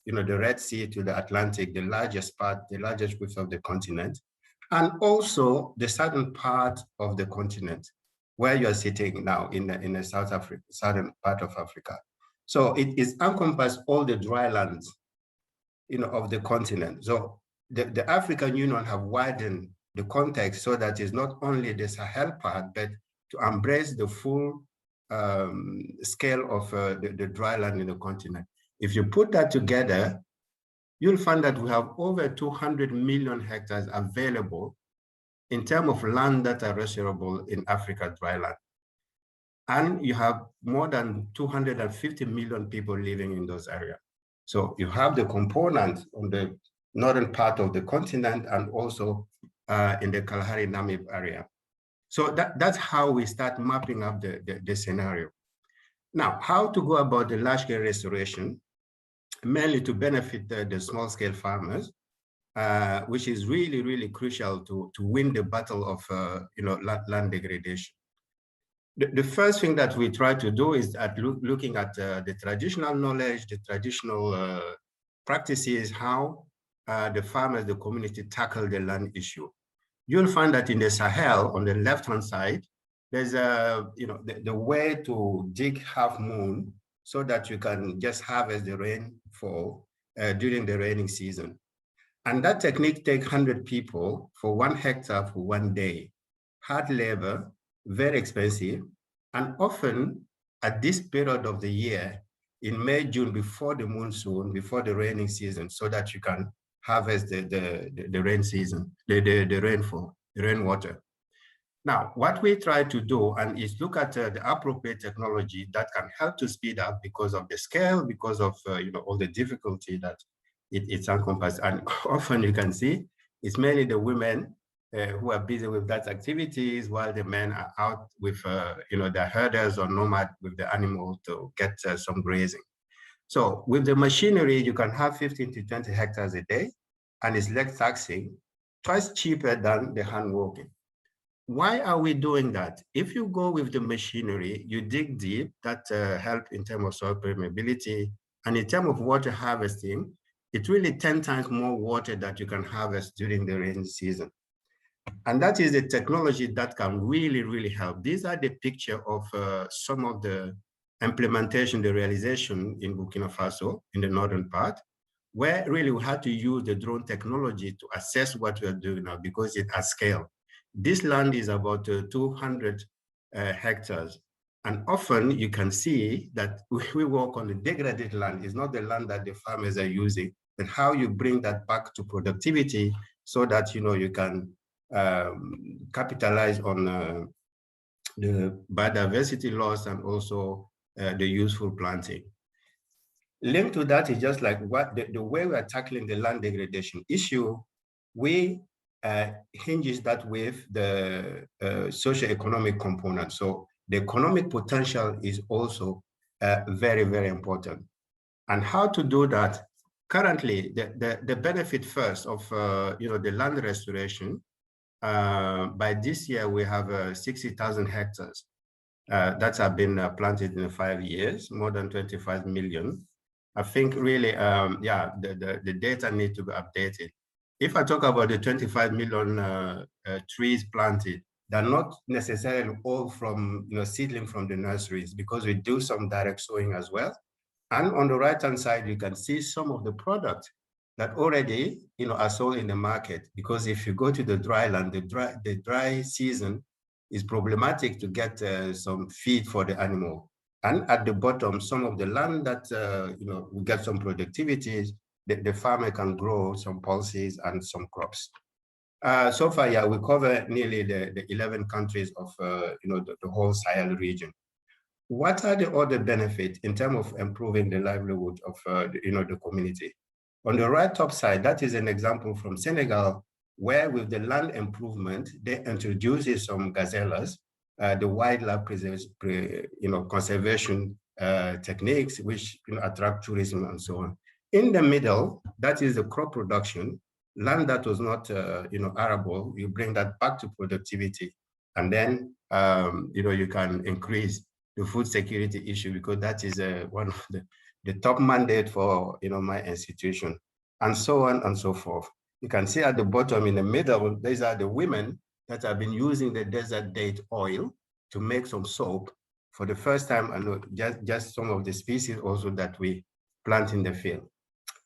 the Red Sea to the Atlantic, the largest part, the largest width of the continent, and also the southern part of the continent, where you're sitting now in the southern part of Africa. So it is encompassed all the dry lands, of the continent. So the African Union have widened the context so that it's not only the Sahel part, but to embrace the full scale of the dry land in the continent. If you put that together, you'll find that we have over 200 million hectares available in terms of land that are restorable in Africa dry land. And you have more than 250 million people living in those areas. So you have the component on the northern part of the continent and also in the Kalahari-Namib area. So that's how we start mapping up the scenario. Now, how to go about the large-scale restoration, mainly to benefit the small-scale farmers, which is really, really crucial to win the battle of land degradation. The first thing that we try to do is looking at the traditional knowledge, the traditional practices, how the farmers, the community tackle the land issue. You'll find that in the Sahel, on the left-hand side, there's the way to dig half moon so that you can just harvest the rainfall during the raining season. And that technique takes 100 people for 1 hectare for 1 day. Hard labor, very expensive, and often at this period of the year, in May, June, before the monsoon, before the raining season, so that you can harvest the rain season, the rainfall, the rainwater. Now, what we try to do is look at the appropriate technology that can help to speed up because of the scale, because of all the difficulty that it's encompassed. And often you can see it's mainly the women who are busy with that activities, while the men are out with, the herders or nomad with the animal to get some grazing. So with the machinery, you can have 15 to 20 hectares a day, and it's less taxing, twice cheaper than the hand working. Why are we doing that? If you go with the machinery, you dig deep, that help in terms of soil permeability, and in terms of water harvesting, it's really 10 times more water that you can harvest during the rainy season. And that is the technology that can really, really help. These are the picture of some of the implementation, the realization in Burkina Faso, in the northern part, where really we had to use the drone technology to assess what we are doing now, because it's at scale. This land is about 200 hectares. And often you can see that we work on the degraded land. It's not the land that the farmers are using, but how you bring that back to productivity so that, you can capitalize on the biodiversity loss and also the useful planting. Linked to that is just like what the way we are tackling the land degradation issue, we hinges that with the socio-economic component. So the economic potential is also very, very important. And how to do that? Currently, the benefit first of the land restoration, by this year, we have 60,000 hectares that have been planted in 5 years, more than 25 million. I think really, the data need to be updated. If I talk about the 25 million trees planted, they're not necessarily all from, seedling from the nurseries, because we do some direct sowing as well. And on the right-hand side, you can see some of the products that already, are sold in the market. Because if you go to the dry land, the dry season is problematic to get some feed for the animal. And at the bottom, some of the land that, we get some productivities, the farmer can grow some pulses and some crops. So far, we cover nearly the 11 countries of, the whole Sahel region. What are the other benefits in terms of improving the livelihood of, the community? On the right top side, that is an example from Senegal, where with the land improvement, they introduces some gazellas, the wildlife conservation techniques, which attract tourism and so on. In the middle, that is the crop production. Land that was not, arable, you bring that back to productivity, and then, you can increase the food security issue, because that is one of the top mandate for, my institution, and so on and so forth. You can see at the bottom in the middle, these are the women that have been using the desert date oil to make some soap for the first time, and just some of the species also that we plant in the field.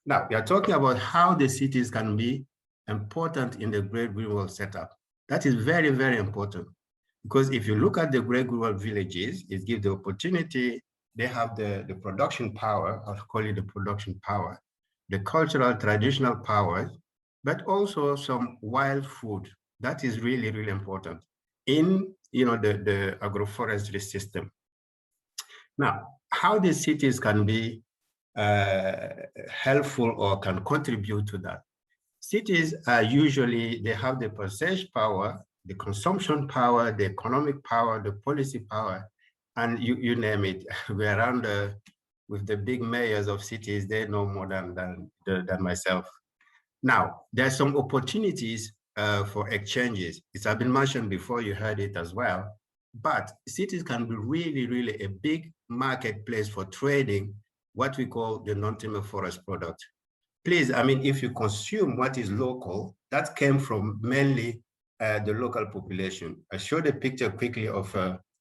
Now, we are talking about how the cities can be important in the Great Green Wall setup. That is very, very important, because if you look at the Great Green Wall villages, it gives the opportunity. They have the production power, I'll call it the production power, the cultural, traditional power, but also some wild food. That is really, really important in, the agroforestry system. Now, how the cities can be helpful or can contribute to that. Cities are usually, they have the purchase power, the consumption power, the economic power, the policy power, and you name it. We're around with the big mayors of cities, they know more than myself. Now, there's some opportunities for exchanges. It's been mentioned before, you heard it as well, but cities can be really, really a big marketplace for trading what we call the non-timber forest product. Please, if you consume what is local, that came from mainly the local population. I showed a picture quickly of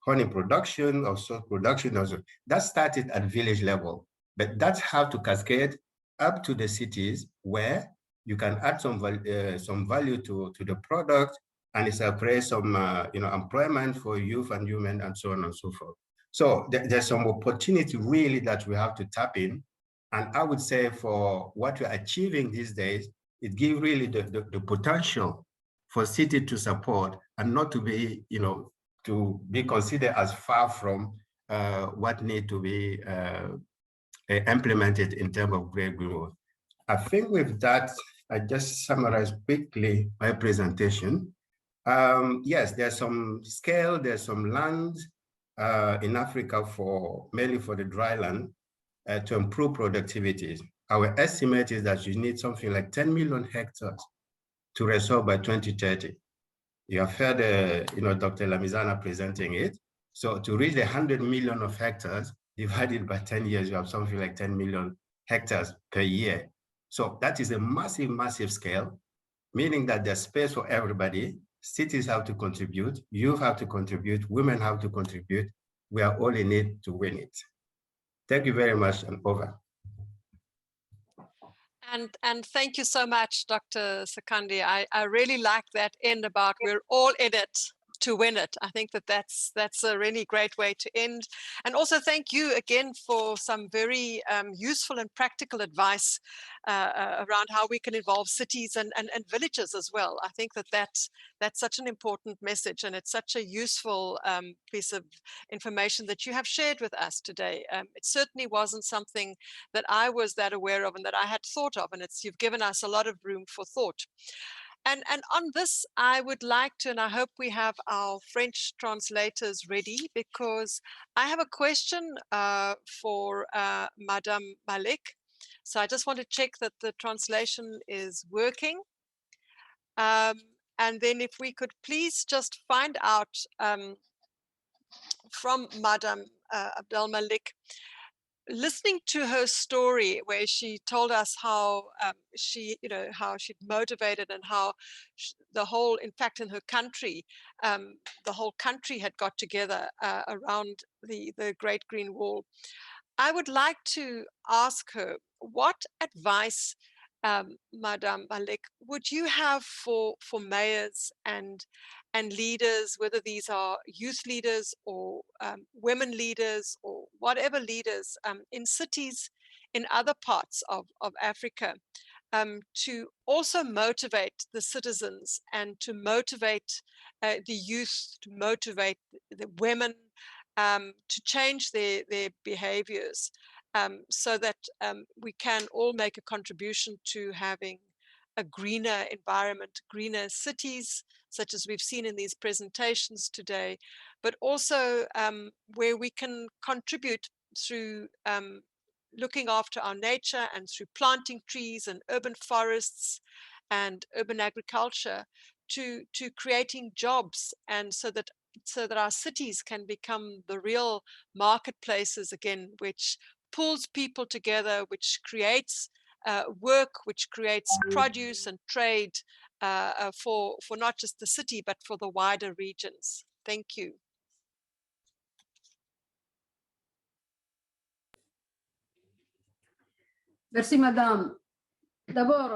honey production, of salt production also. That started at village level, but that's how to cascade up to the cities where you can add some value to the product, and it's create some employment for youth and women and so on and so forth. So there's some opportunity really that we have to tap in. And I would say for what we're achieving these days, it gives really the potential for city to support and not to be, to be considered as far from what need to be implemented in terms of Great Green Wall. I think with that, I just summarize quickly my presentation. Yes, there's some scale, there's some land in Africa mainly for the dry land to improve productivity. Our estimate is that you need something like 10 million hectares to restore by 2030. You have heard, Dr. Lamizana presenting it. So to reach the 100 million of hectares divided by 10 years, you have something like 10 million hectares per year. So that is a massive, massive scale, meaning that there's space for everybody. Cities have to contribute, youth have to contribute, women have to contribute. We are all in it to win it. Thank you very much, and over. And thank you so much, Dr. Sekandi. I really like that end about we're all in it to win it. I think that's a really great way to end. And also thank you again for some very useful and practical advice around how we can involve cities and villages as well. I think that's such an important message, and it's such a useful piece of information that you have shared with us today. It certainly wasn't something that I was that aware of and that I had thought of, and you've given us a lot of room for thought. And on this, I would like to, and I hope we have our French translators ready, because I have a question for Madame Malik. So I just want to check that the translation is working. And then if we could please just find out from Madame Abdel Malik, listening to her story where she told us how how she'd motivated and how the whole, in fact, in her country, the whole country had got together around the Great Green Wall. I would like to ask her, what advice, Madame Malik, would you have for mayors and leaders, whether these are youth leaders or women leaders or whatever leaders in cities in other parts of Africa, to also motivate the citizens and to motivate the youth, to motivate the women, to change their behaviors, so that we can all make a contribution to having a greener environment, greener cities, such as we've seen in these presentations today, but also where we can contribute through looking after our nature and through planting trees and urban forests and urban agriculture to creating jobs, and so that our cities can become the real marketplaces again, which pulls people together, which creates work, which creates produce and trade for not just the city, but for the wider regions. Thank you. Merci, Madame. D'abord,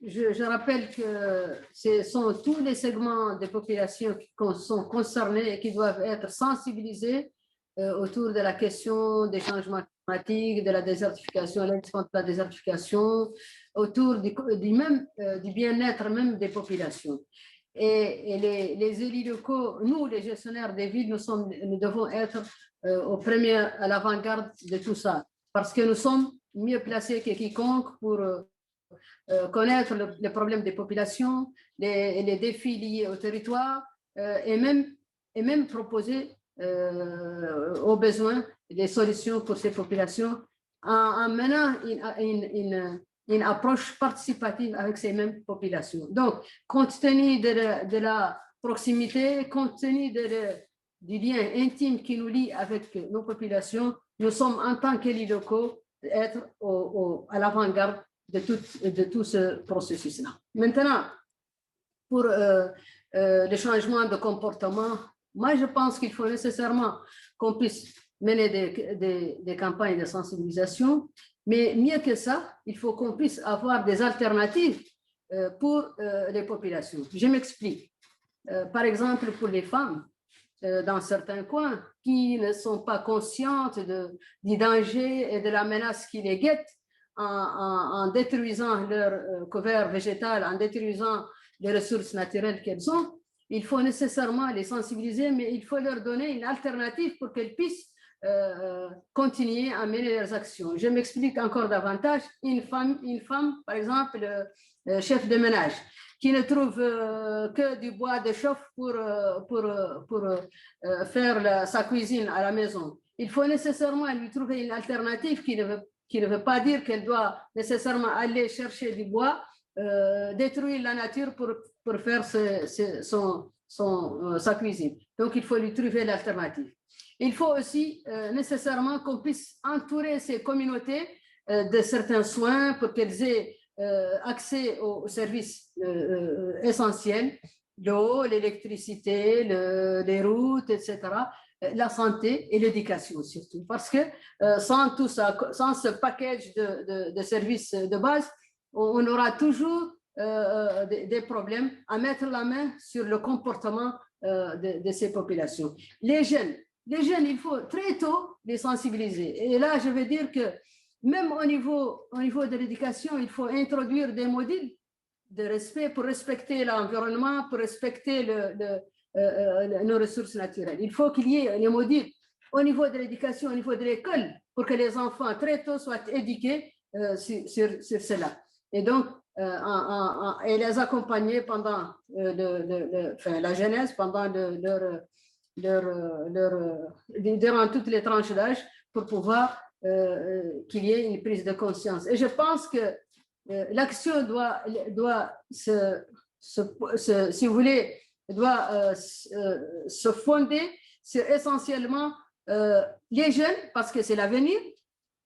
je rappelle que ce sont tous les segments des populations qui sont concernés et qui doivent être sensibilisés autour de la question des changements climatiques, de la désertification, de la désertification, autour du bien-être même des populations. Et les élus locaux, nous, les gestionnaires des villes, nous devons être à l'avant-garde de tout ça, parce que nous sommes mieux placés que quiconque pour connaître les problèmes des populations, les défis liés au territoire, et même proposer aux besoins des solutions pour ces populations en menant une approche participative avec ces mêmes populations. Donc, compte tenu de la proximité, compte tenu du lien intime qui nous lie avec nos populations, nous sommes en tant qu'élus locaux être à l'avant-garde de tout ce processus-là. Maintenant, pour les changements de comportement, moi je pense qu'il faut nécessairement qu'on puisse mener des campagnes de sensibilisation, mais mieux que ça, il faut qu'on puisse avoir des alternatives pour les populations. Je m'explique. Par exemple, pour les femmes, dans certains coins, qui ne sont pas conscientes du danger et de la menace qui les guette en détruisant leur couvert végétal, en détruisant les ressources naturelles qu'elles ont, il faut nécessairement les sensibiliser, mais il faut leur donner une alternative pour qu'elles puissent continuer à mener leurs actions. Je m'explique encore davantage. Une femme, par exemple, chef de ménage, qui ne trouve que du bois de chauffe pour faire sa cuisine à la maison. Il faut nécessairement lui trouver une alternative qui ne veut pas dire qu'elle doit nécessairement aller chercher du bois, détruire la nature pour faire sa cuisine. Donc, il faut lui trouver l'alternative. Il faut aussi nécessairement qu'on puisse entourer ces communautés de certains soins pour qu'elles aient accès aux services essentiels, l'eau, l'électricité, les routes, etc., la santé et l'éducation surtout. Parce que sans tout ça, sans ce package de services de base, on aura toujours des problèmes à mettre la main sur le comportement de ces populations. Les jeunes, il faut très tôt les sensibiliser. Et là, je veux dire que même au niveau de l'éducation, il faut introduire des modules de respect pour respecter l'environnement, pour respecter nos ressources naturelles. Il faut qu'il y ait des modules au niveau de l'éducation, au niveau de l'école, pour que les enfants très tôt soient éduqués sur cela. Et donc, et les accompagner pendant la jeunesse, pendant durant toutes les tranches d'âge, pour pouvoir qu'il y ait une prise de conscience. Et je pense que l'action doit si vous voulez, doit se fonder sur essentiellement les jeunes, parce que c'est l'avenir,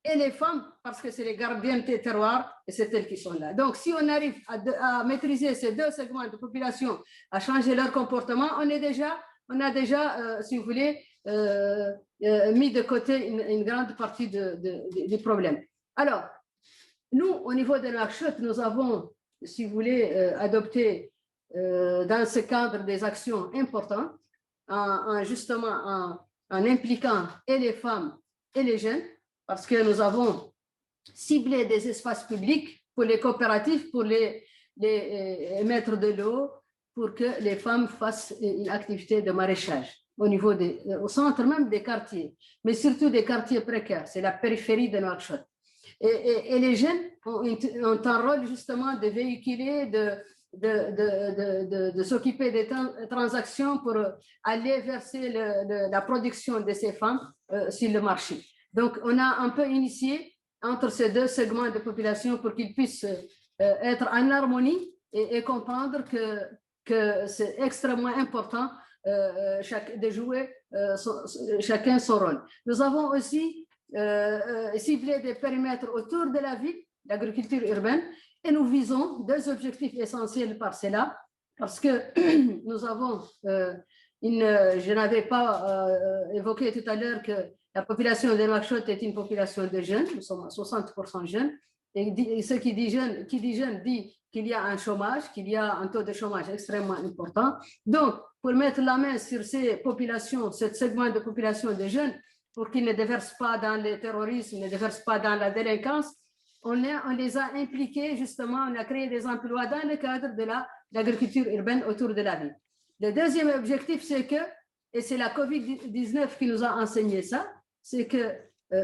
et les femmes, parce que c'est les gardiennes des terroirs, et c'est elles qui sont là. Donc, si on arrive à maîtriser ces deux segments de population, à changer leur comportement, on a déjà, si vous voulez, mis de côté une grande partie du problème. Alors, nous, au niveau de Nouakchott, nous avons, si vous voulez, adopté dans ce cadre des actions importantes, justement en impliquant et les femmes et les jeunes, parce que nous avons ciblé des espaces publics pour les coopératives, pour les maîtres de l'eau, pour que les femmes fassent une activité de maraîchage au centre même des quartiers, mais surtout des quartiers précaires. C'est la périphérie de Nouakchott. Et les jeunes ont un rôle justement de véhiculer, de s'occuper des transactions pour aller verser la production de ces femmes sur le marché. Donc, on a un peu initié entre ces deux segments de population pour qu'ils puissent être en harmonie et comprendre que c'est extrêmement important de jouer chacun son rôle. Nous avons aussi ciblé des périmètres autour de la ville, l'agriculture urbaine, et nous visons deux objectifs essentiels par cela, parce que nous avons, je n'avais pas évoqué tout à l'heure que la population de Nouakchott est une population de jeunes, nous sommes à 60% jeunes, et ce qui dit jeune dit qu'il y a un chômage, qu'il y a un taux de chômage extrêmement important. Donc, pour mettre la main sur ces populations, ce segment de population de jeunes, pour qu'ils ne déversent pas dans le terrorisme, ne déversent pas dans la délinquance, on les a impliqués justement, on a créé des emplois dans le cadre de l'agriculture urbaine autour de la ville. Le deuxième objectif, c'est que, et c'est la COVID-19 qui nous a enseigné ça, c'est que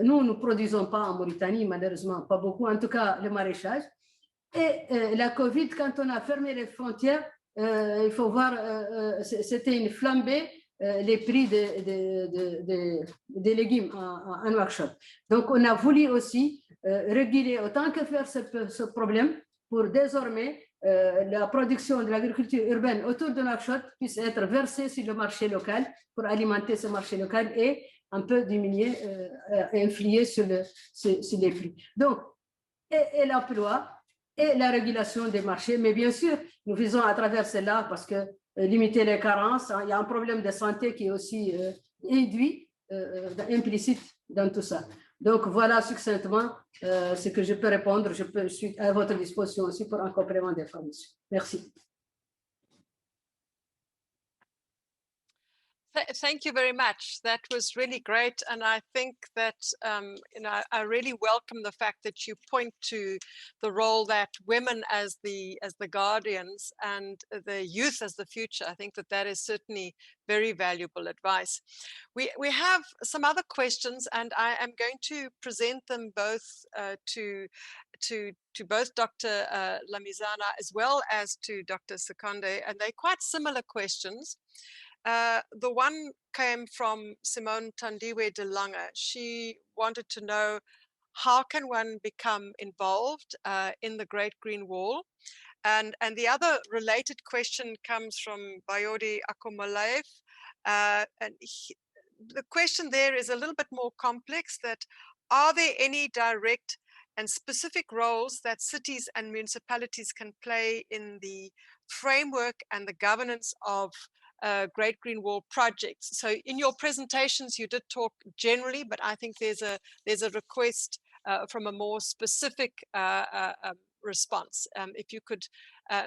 nous ne produisons pas en Mauritanie, malheureusement, pas beaucoup, en tout cas le maraîchage. Et la COVID, quand on a fermé les frontières, il faut voir, c'était une flambée, les prix des légumes en Nouakchott. Donc, on a voulu aussi réguler autant que faire ce problème pour désormais la production de l'agriculture urbaine autour de Nouakchott puisse être versée sur le marché local pour alimenter ce marché local et un peu diminuer, influer sur les prix. Donc, et l'emploi et la régulation des marchés, mais bien sûr, nous visons à travers cela parce que limiter les carences, il y a un problème de santé qui est aussi induit, implicite dans tout ça. Donc, voilà succinctement ce que je peux répondre. Je suis à votre disposition aussi pour un complément d'information. Merci. Thank you very much. That was really great, and I think that I really welcome the fact that you point to the role that women as the guardians and the youth as the future. I think that is certainly very valuable advice. We have some other questions, and I am going to present them both to both Dr. Lamizana as well as to Dr. Sekande, and they're quite similar questions. The one came from Simone Tandiwe de Lange. She wanted to know, how can one become involved in the Great Green Wall? And the other related question comes from Bayodi Akomalev. The question there is a little bit more complex, that are there any direct and specific roles that cities and municipalities can play in the framework and the governance of Great Green Wall projects? So in your presentations, you did talk generally, but I think there's a request from a more specific response. If you could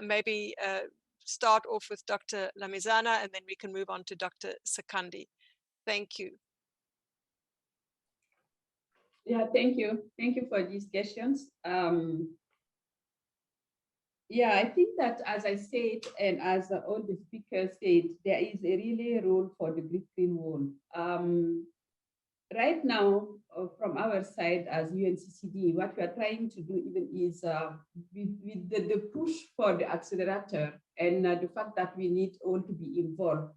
maybe start off with Dr. Lamizana, and then we can move on to Dr. Sekande. Thank you. Yeah, thank you. Thank you for these questions. Yeah, I think that, as I said, and as all the speakers said, there is a really role for the Great Green Wall. Right now, from our side as UNCCD, what we are trying to do even is with the push for the accelerator and the fact that we need all to be involved.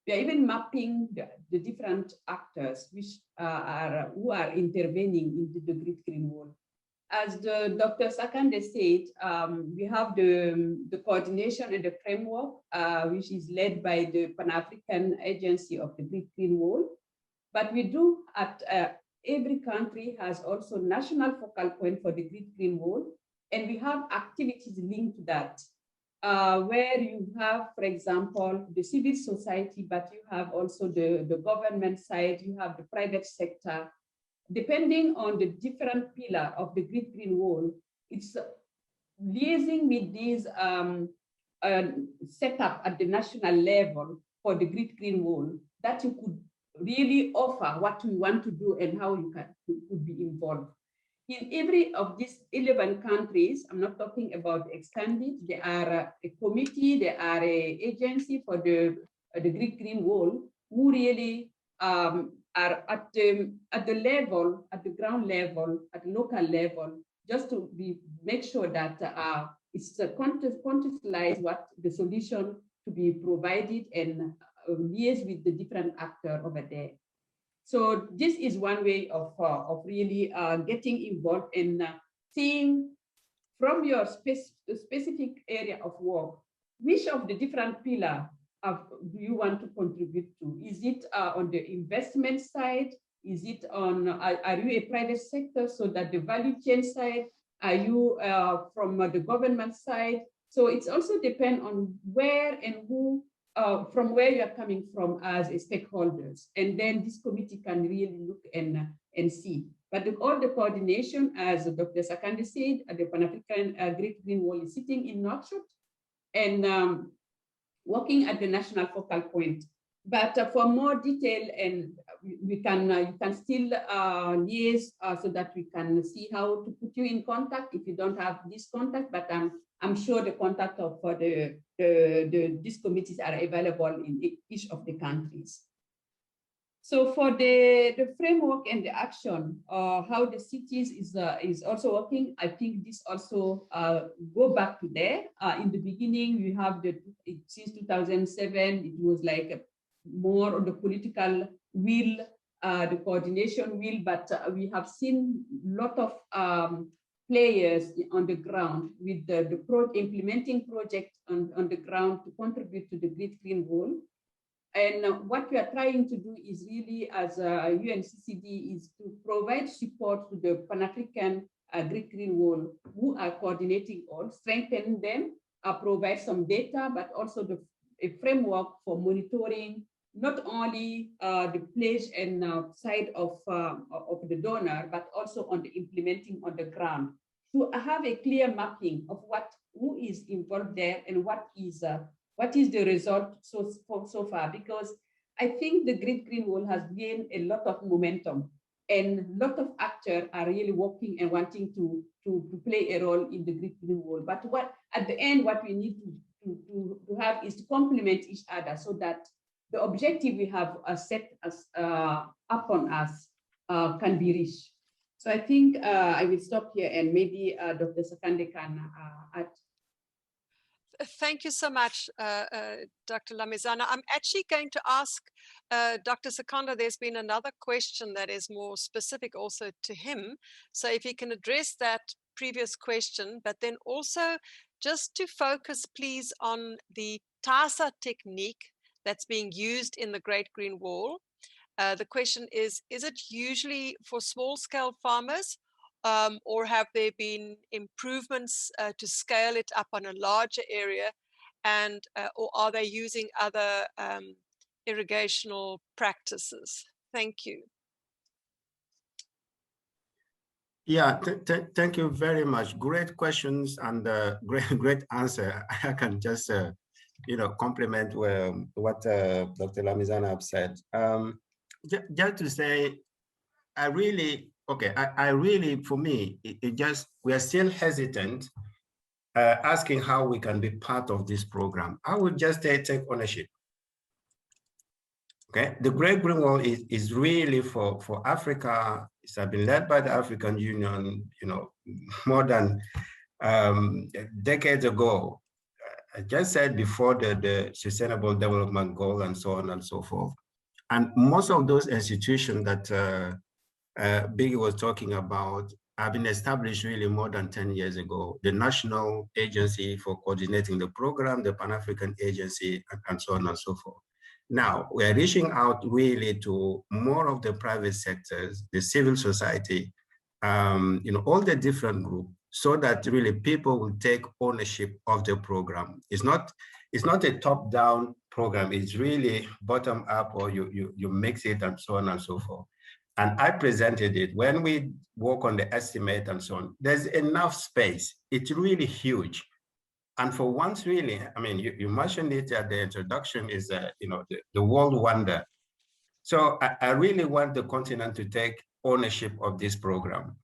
We are even mapping the different actors who are intervening into the Great Green Wall. As Dr. Sekande said, we have the coordination and the framework, which is led by the Pan-African Agency of the Great Green Wall. But we do every country has also national focal point for the Great Green Wall, and we have activities linked to that, where you have, for example, the civil society, but you have also the government side, you have the private sector. Depending on the different pillar of the Great Green Wall, it's liaising with these setup at the national level for the Great Green Wall that you could really offer what we want to do and how you could be involved. In every of these 11 countries, I'm not talking about extended, there are a committee, there are an agency for the Great Green Wall who really are at the level, at the ground level, at the local level, just to make sure that it's contextualize what the solution to be provided and liaise with the different actors over there. So this is one way of really getting involved in seeing from your specific area of work, which of the different pillars do you want to contribute to? Is it on the investment side? Is it on, are you a private sector, so that the value chain side? Are you from the government side? So it's also depend on where and who, from where you are coming from as a stakeholders. And then this committee can really look and see. But all the coordination, as Dr. Sekande said, the Pan-African Great Green Wall is sitting in Nouakchott and working at the national focal point. But for more detail, and you can still liaise so that we can see how to put you in contact if you don't have this contact. But I'm sure the contact of these committees are available in each of the countries. So for the framework and the action, how the cities is also working, I think this also go back to there. In the beginning, we have since 2007, it was like more on the political will, the coordination will, but we have seen a lot of players on the ground with the implementing project on the ground to contribute to the Great Green Wall. And what we are trying to do is really, as UNCCD, is to provide support to the Pan-African Great Green Wall, who are coordinating all, strengthen them, provide some data, but also a framework for monitoring, not only the pledge and side of the donor, but also on the implementing on the ground, to have a clear mapping of who is involved there and what is the result so far. Because I think the Great Green Wall has gained a lot of momentum, and a lot of actors are really working and wanting to play a role in the Great Green Wall. But what at the end, what we need to have is to complement each other so that the objective we have set as upon us can be reached. So I think I will stop here, and maybe Dr. Sakande can add. Thank you so much, Dr. Lamizana. I'm actually going to ask Dr. Sakanda, there's been another question that is more specific also to him. So if he can address that previous question, but then also just to focus, please, on the TASA technique that's being used in the Great Green Wall. The question is it usually for small-scale farmers, or have there been improvements to scale it up on a larger area, and or are they using other irrigational practices? Thank you. Yeah, thank you very much. Great questions and great answer. I can just complement what Dr. Lamizana said. Just to say, I really, for me, we are still hesitant asking how we can be part of this program. I would just say take ownership. Okay, the Great Green Wall is really for Africa. It's been led by the African Union, more than decades ago. I just said before the Sustainable Development Goal and so on and so forth. And most of those institutions that Biggie was talking about have been established really more than 10 years ago. The National Agency for Coordinating the Program, the Pan-African Agency, and so on and so forth. Now, we are reaching out really to more of the private sectors, the civil society, all the different groups, so that really people will take ownership of the program. It's not a top-down program. It's really bottom-up, or you mix it and so on and so forth. And I presented it. When we work on the estimate and so on, there's enough space. It's really huge. And for once, really, I mean, you mentioned it at the introduction, is the world wonder. So I really want the continent to take ownership of this program.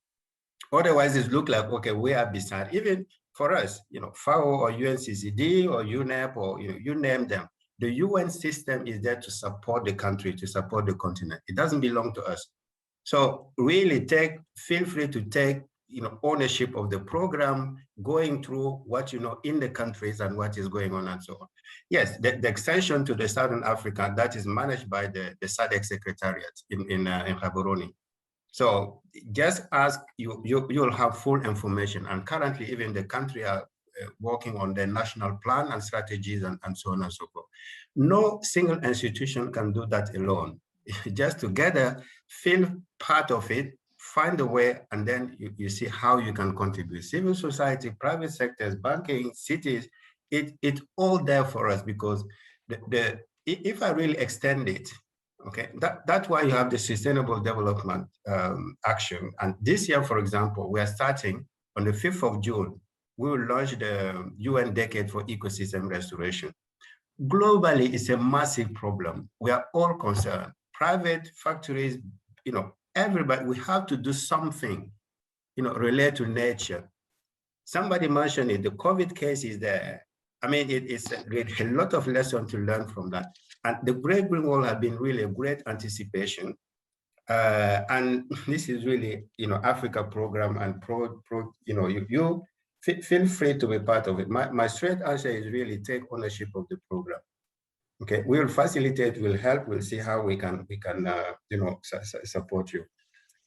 Otherwise, it looks like, okay, we are beside. Even for us, FAO or UNCCD or UNEP or you name them, the UN system is there to support the country, to support the continent. It doesn't belong to us. So really feel free to take ownership of the program, going through what in the countries and what is going on and so on. Yes, the extension to the Southern Africa, that is managed by the SADC Secretariat in Gaborone. So just ask, you'll have full information. And currently, even the country are working on their national plan and strategies and so on and so forth. No single institution can do that alone. Just together, feel part of it, find a way, and then you see how you can contribute. Civil society, private sectors, banking, cities, it's all there for us, because if I really extend it, okay, that's why you have the Sustainable Development Action. And this year, for example, we are starting on the 5th of June, we will launch the UN Decade for Ecosystem Restoration. Globally, it's a massive problem. We are all concerned. Private factories, everybody, we have to do something, related to nature. Somebody mentioned it, the COVID case is there. I mean, it's a lot of lessons to learn from that. And the Great Green Wall has been really a great anticipation. And this is really, Africa program, and you feel free to be part of it. My straight answer is really take ownership of the program. Okay, we will facilitate, we'll help, we'll see how we can support you.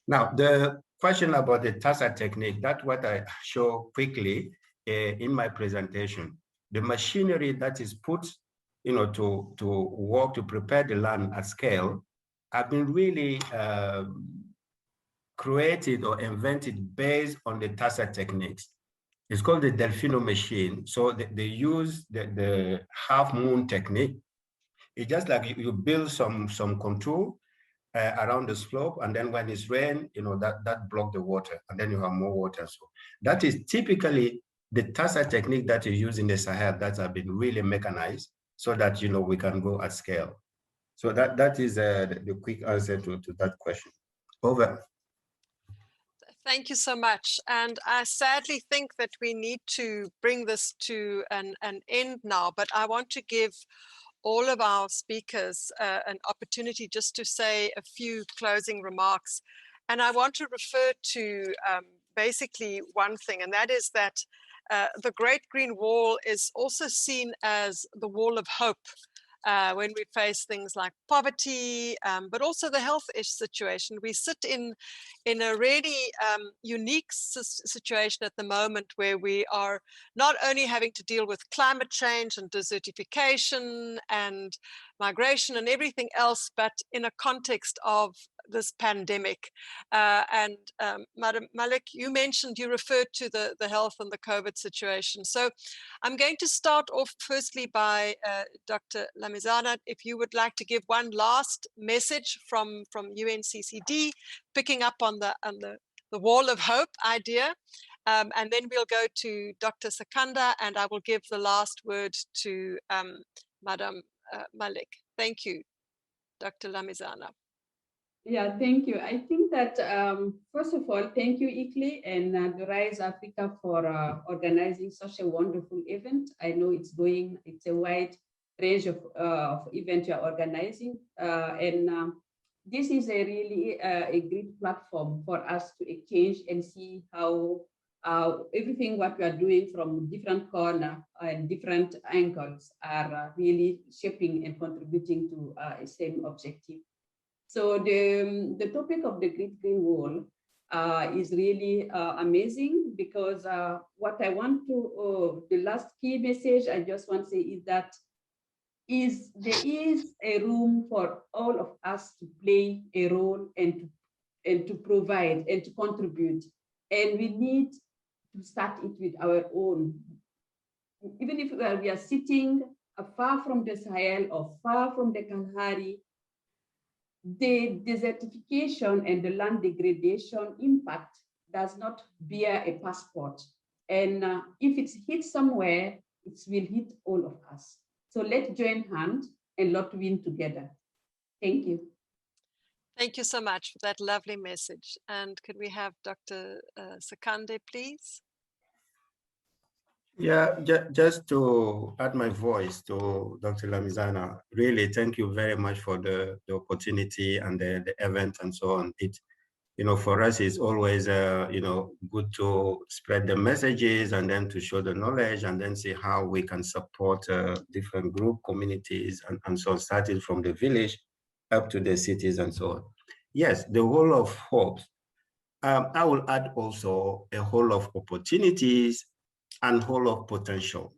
Now, the question about the TASA technique, that's what I show quickly in my presentation. The machinery that is put, to work to prepare the land at scale have been really created or invented based on the TASA techniques. It's called the Delfino machine. So they use the half moon technique. It's just like you build some contour around the slope, and then when it's rain, that block the water, and then you have more water. So that is typically the TASA technique that you use in the Sahel that have been really mechanized, so that we can go at scale. So that is the quick answer to that question. Over. Thank you so much. And I sadly think that we need to bring this to an end now, but I want to give all of our speakers an opportunity just to say a few closing remarks. And I want to refer to basically one thing, and that is that the Great Green Wall is also seen as the wall of hope when we face things like poverty, but also the health situation. We sit in a really unique situation at the moment where we are not only having to deal with climate change and desertification and migration and everything else, but in a context of this pandemic. Madam Malik, you referred to the health and the COVID situation. So I'm going to start off firstly by Dr. Lamizana, if you would like to give one last message from UNCCD, picking up on the wall of hope idea. And then we'll go to Dr. Sakanda, and I will give the last word to Madam Malik. Thank you, Dr. Lamizana. Yeah, thank you. I think that, first of all, thank you, ICLEI and the Rise Africa for organizing such a wonderful event. I know it's a wide range of events you're organizing. This is really a great platform for us to exchange and see how everything what we are doing from different corners and different angles are really shaping and contributing to a same objective. So the topic of the Great Green Wall is really amazing, because what I want to, the last key message I just want to say is that there is a room for all of us to play a role and to provide and to contribute. And we need to start it with our own. Even if we are sitting far from the Sahel or far from the Kalahari, the desertification and the land degradation impact does not bear a passport. And if it's hit somewhere, it will hit all of us. So let's join hands and let's win together. Thank you. Thank you so much for that lovely message. And could we have Dr. Sakande, please? Yeah, just to add my voice to Dr. Lamizana, really thank you very much for the opportunity and the event and so on. It, for us, it's always, good to spread the messages and then to show the knowledge and then see how we can support different group communities and so on, starting from the village up to the cities and so on. Yes, the whole of hope. I will add also a whole of opportunities and whole of potential.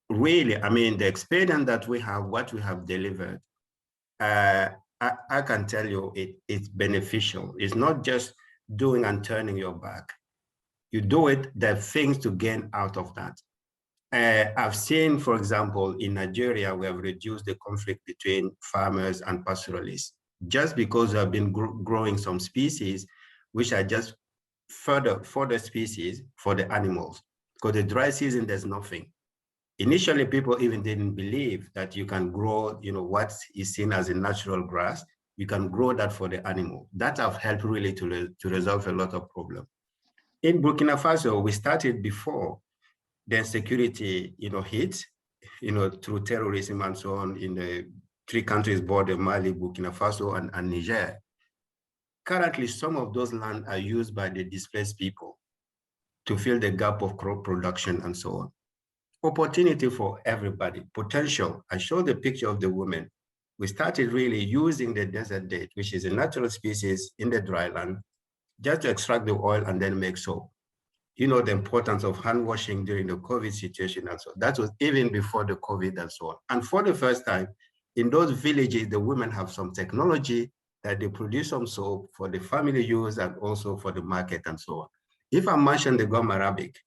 Really, I mean, the experience that we have, what we have delivered, I can tell you it's beneficial. It's not just doing and turning your back. You do it, there are things to gain out of that. I've seen, for example, in Nigeria, we have reduced the conflict between farmers and pastoralists, just because we have been growing some species, which are just further species for the animals. Because the dry season, there's nothing. Initially, people even didn't believe that you can grow, what is seen as a natural grass. You can grow that for the animal. That have helped really to resolve a lot of problems. In Burkina Faso, we started before the insecurity, hit, through terrorism and so on in the 3 countries border, Mali, Burkina Faso, and Niger. Currently, some of those lands are used by the displaced people to fill the gap of crop production and so on. Opportunity for everybody, potential. I showed the picture of the women. We started really using the desert date, which is a natural species in the dry land, just to extract the oil and then make soap. The importance of hand washing during the COVID situation and so on. That was even before the COVID and so on. And for the first time, in those villages, the women have some technology that they produce some soap for the family use and also for the market and so on. If I mention the gum Arabic,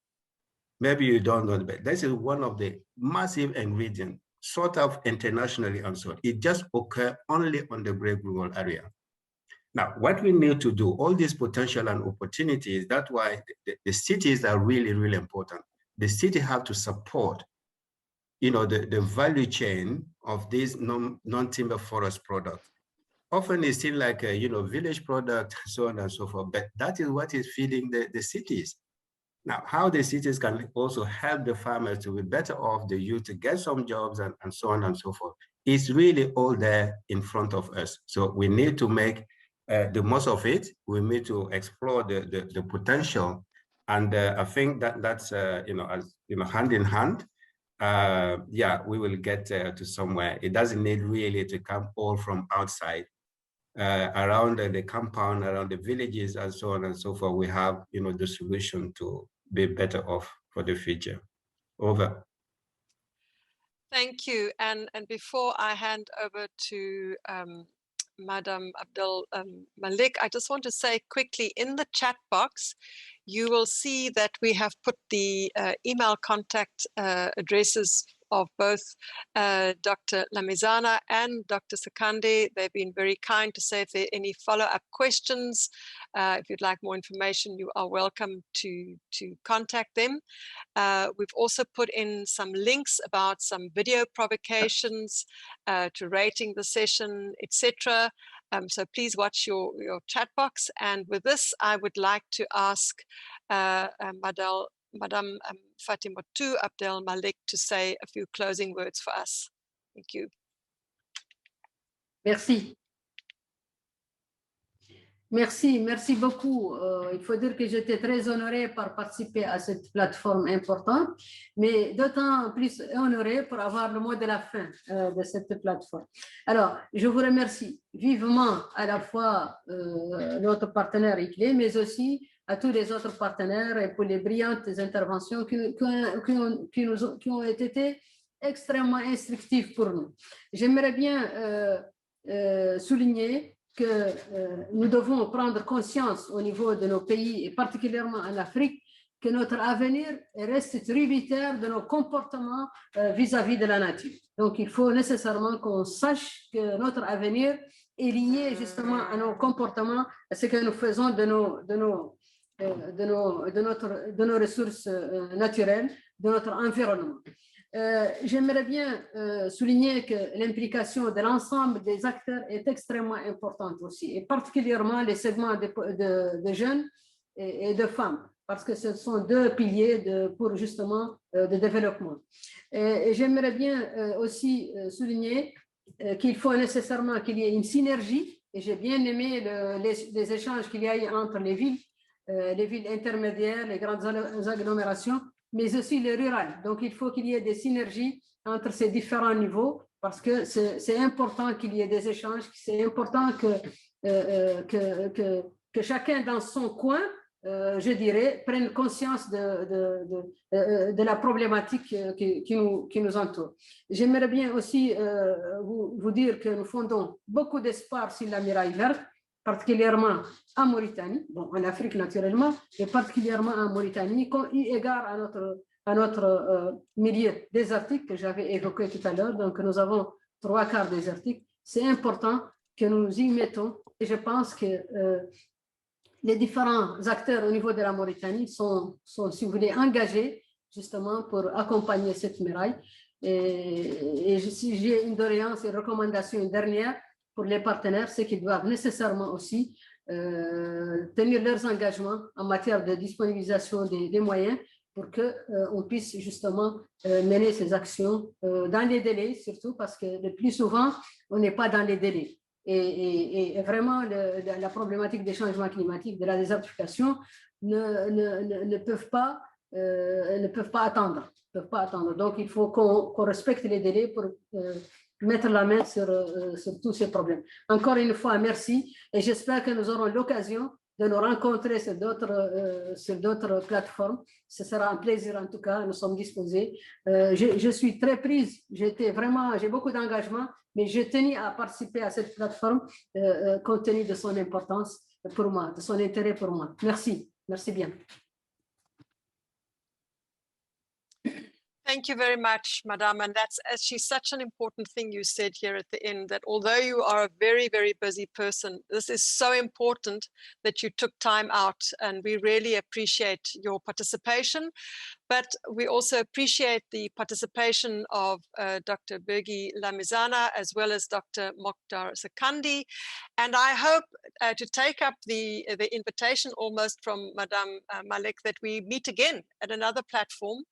maybe you don't know, but this is one of the massive ingredients sought of internationally and so on. It just occurs only on the Great Green Wall area. Now, what we need to do, all these potential and opportunities, that's why the cities are really, really important. The city have to support the value chain of these non-timber forest products. Often it seems like a, village product, so on and so forth, but that is what is feeding the cities. Now, how the cities can also help the farmers to be better off, the youth to get some jobs and so on and so forth. It's really all there in front of us. So we need to make the most of it. We need to explore the potential. And I think that's, hand in hand, we will get to somewhere. It doesn't need really to come all from outside. Around the compound, around the villages, and so on and so forth, we have, the solution to be better off for the future. Over. Thank you. And before I hand over to Madam Abdel Malik, I just want to say quickly, in the chat box, you will see that we have put the email contact addresses of both Dr. Lamizana and Dr. Sakande. They've been very kind to say if there are any follow-up questions, if you'd like more information, you are welcome to contact them. We've also put in some links about some video provocations to rating the session, etc. So please watch your chat box. And with this, I would like to ask Madame Fatimatu Abdel Malik to say a few closing words for us. Thank you. Merci. Merci beaucoup. Il faut dire que j'étais très honorée par participer à cette plateforme importante, mais d'autant plus honorée pour avoir le mot de la fin de cette plateforme. Alors, je vous remercie vivement à la fois notre partenaire ICLE, mais aussi à tous les autres partenaires et pour les brillantes interventions qui ont été extrêmement instructives pour nous. J'aimerais bien souligner que nous devons prendre conscience au niveau de nos pays et particulièrement en Afrique que notre avenir reste tributaire de nos comportements vis-à-vis de la nature. Donc, il faut nécessairement qu'on sache que notre avenir est lié justement à nos comportements, à ce que nous faisons de nos ressources naturelles, de notre environnement. J'aimerais bien souligner que l'implication de l'ensemble des acteurs est extrêmement importante aussi, et particulièrement les segments de jeunes et de femmes, parce que ce sont deux piliers pour justement de développement. Et j'aimerais bien aussi souligner qu'il faut nécessairement qu'il y ait une synergie, et j'ai bien aimé les échanges qu'il y a eu entre les villes intermédiaires, les grandes agglomérations, mais aussi le rural. Donc, il faut qu'il y ait des synergies entre ces différents niveaux parce que c'est important qu'il y ait des échanges, c'est important que chacun dans son coin, je dirais, prenne conscience de la problématique qui nous entoure. J'aimerais bien aussi vous dire que nous fondons beaucoup d'espoir sur la muraille verte, particulièrement en Mauritanie, bon, en Afrique naturellement, et particulièrement en Mauritanie, eu égard à notre milieu désertique que j'avais évoqué tout à l'heure. Donc, nous avons 3/4 désertique. C'est important que nous nous y mettons, et je pense que les différents acteurs au niveau de la Mauritanie sont, si vous voulez, engagés justement pour accompagner cette muraille. Et si j'ai une doléance et recommandation dernière, pour les partenaires, c'est qu'ils doivent nécessairement aussi tenir leurs engagements en matière de disponibilisation des moyens pour qu'on puisse justement mener ces actions dans les délais, surtout parce que le plus souvent, on n'est pas dans les délais. Et vraiment, la problématique des changements climatiques, de la désertification, ne peuvent pas attendre. Donc, il faut qu'on respecte les délais pour mettre la main sur tous ces problèmes. Encore une fois, merci, et j'espère que nous aurons l'occasion de nous rencontrer sur d'autres plateformes. Ce sera un plaisir en tout cas, nous sommes disposés. Je suis très prise, j'ai beaucoup d'engagement, mais j'ai tenu à participer à cette plateforme compte tenu de son importance pour moi, de son intérêt pour moi. Merci bien. Thank you very much, Madame. And that's actually such an important thing you said here at the end, that although you are a very, very busy person, this is so important that you took time out, and we really appreciate your participation. But we also appreciate the participation of Dr. Birgi Lamizana as well as Dr. Mokhtar Sekandi. And I hope to take up the invitation almost from Madame Malek that we meet again at another platform.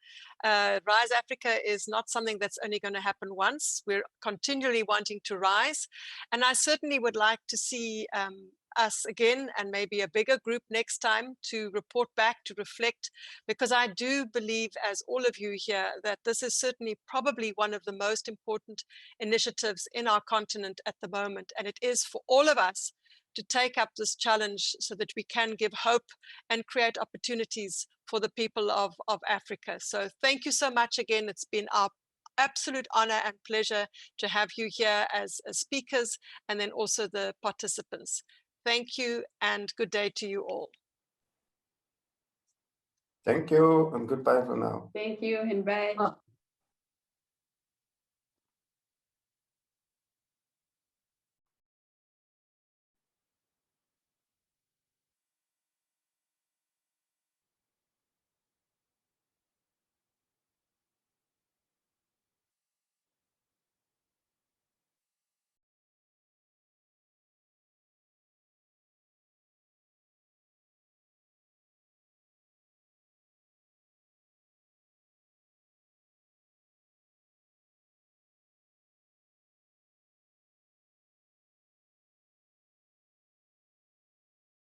Rise Africa is not something that's only going to happen once. We're continually wanting to rise. And I certainly would like to see us again, and maybe a bigger group next time, to report back, to reflect, because I do believe, as all of you here, that this is certainly probably one of the most important initiatives in our continent at the moment. And it is for all of us to take up this challenge so that we can give hope and create opportunities for the people of Africa. So thank you so much again. It's been our absolute honor and pleasure to have you here as speakers, and then also the participants. Thank you and good day to you all. Thank you and goodbye for now. Thank you and bye.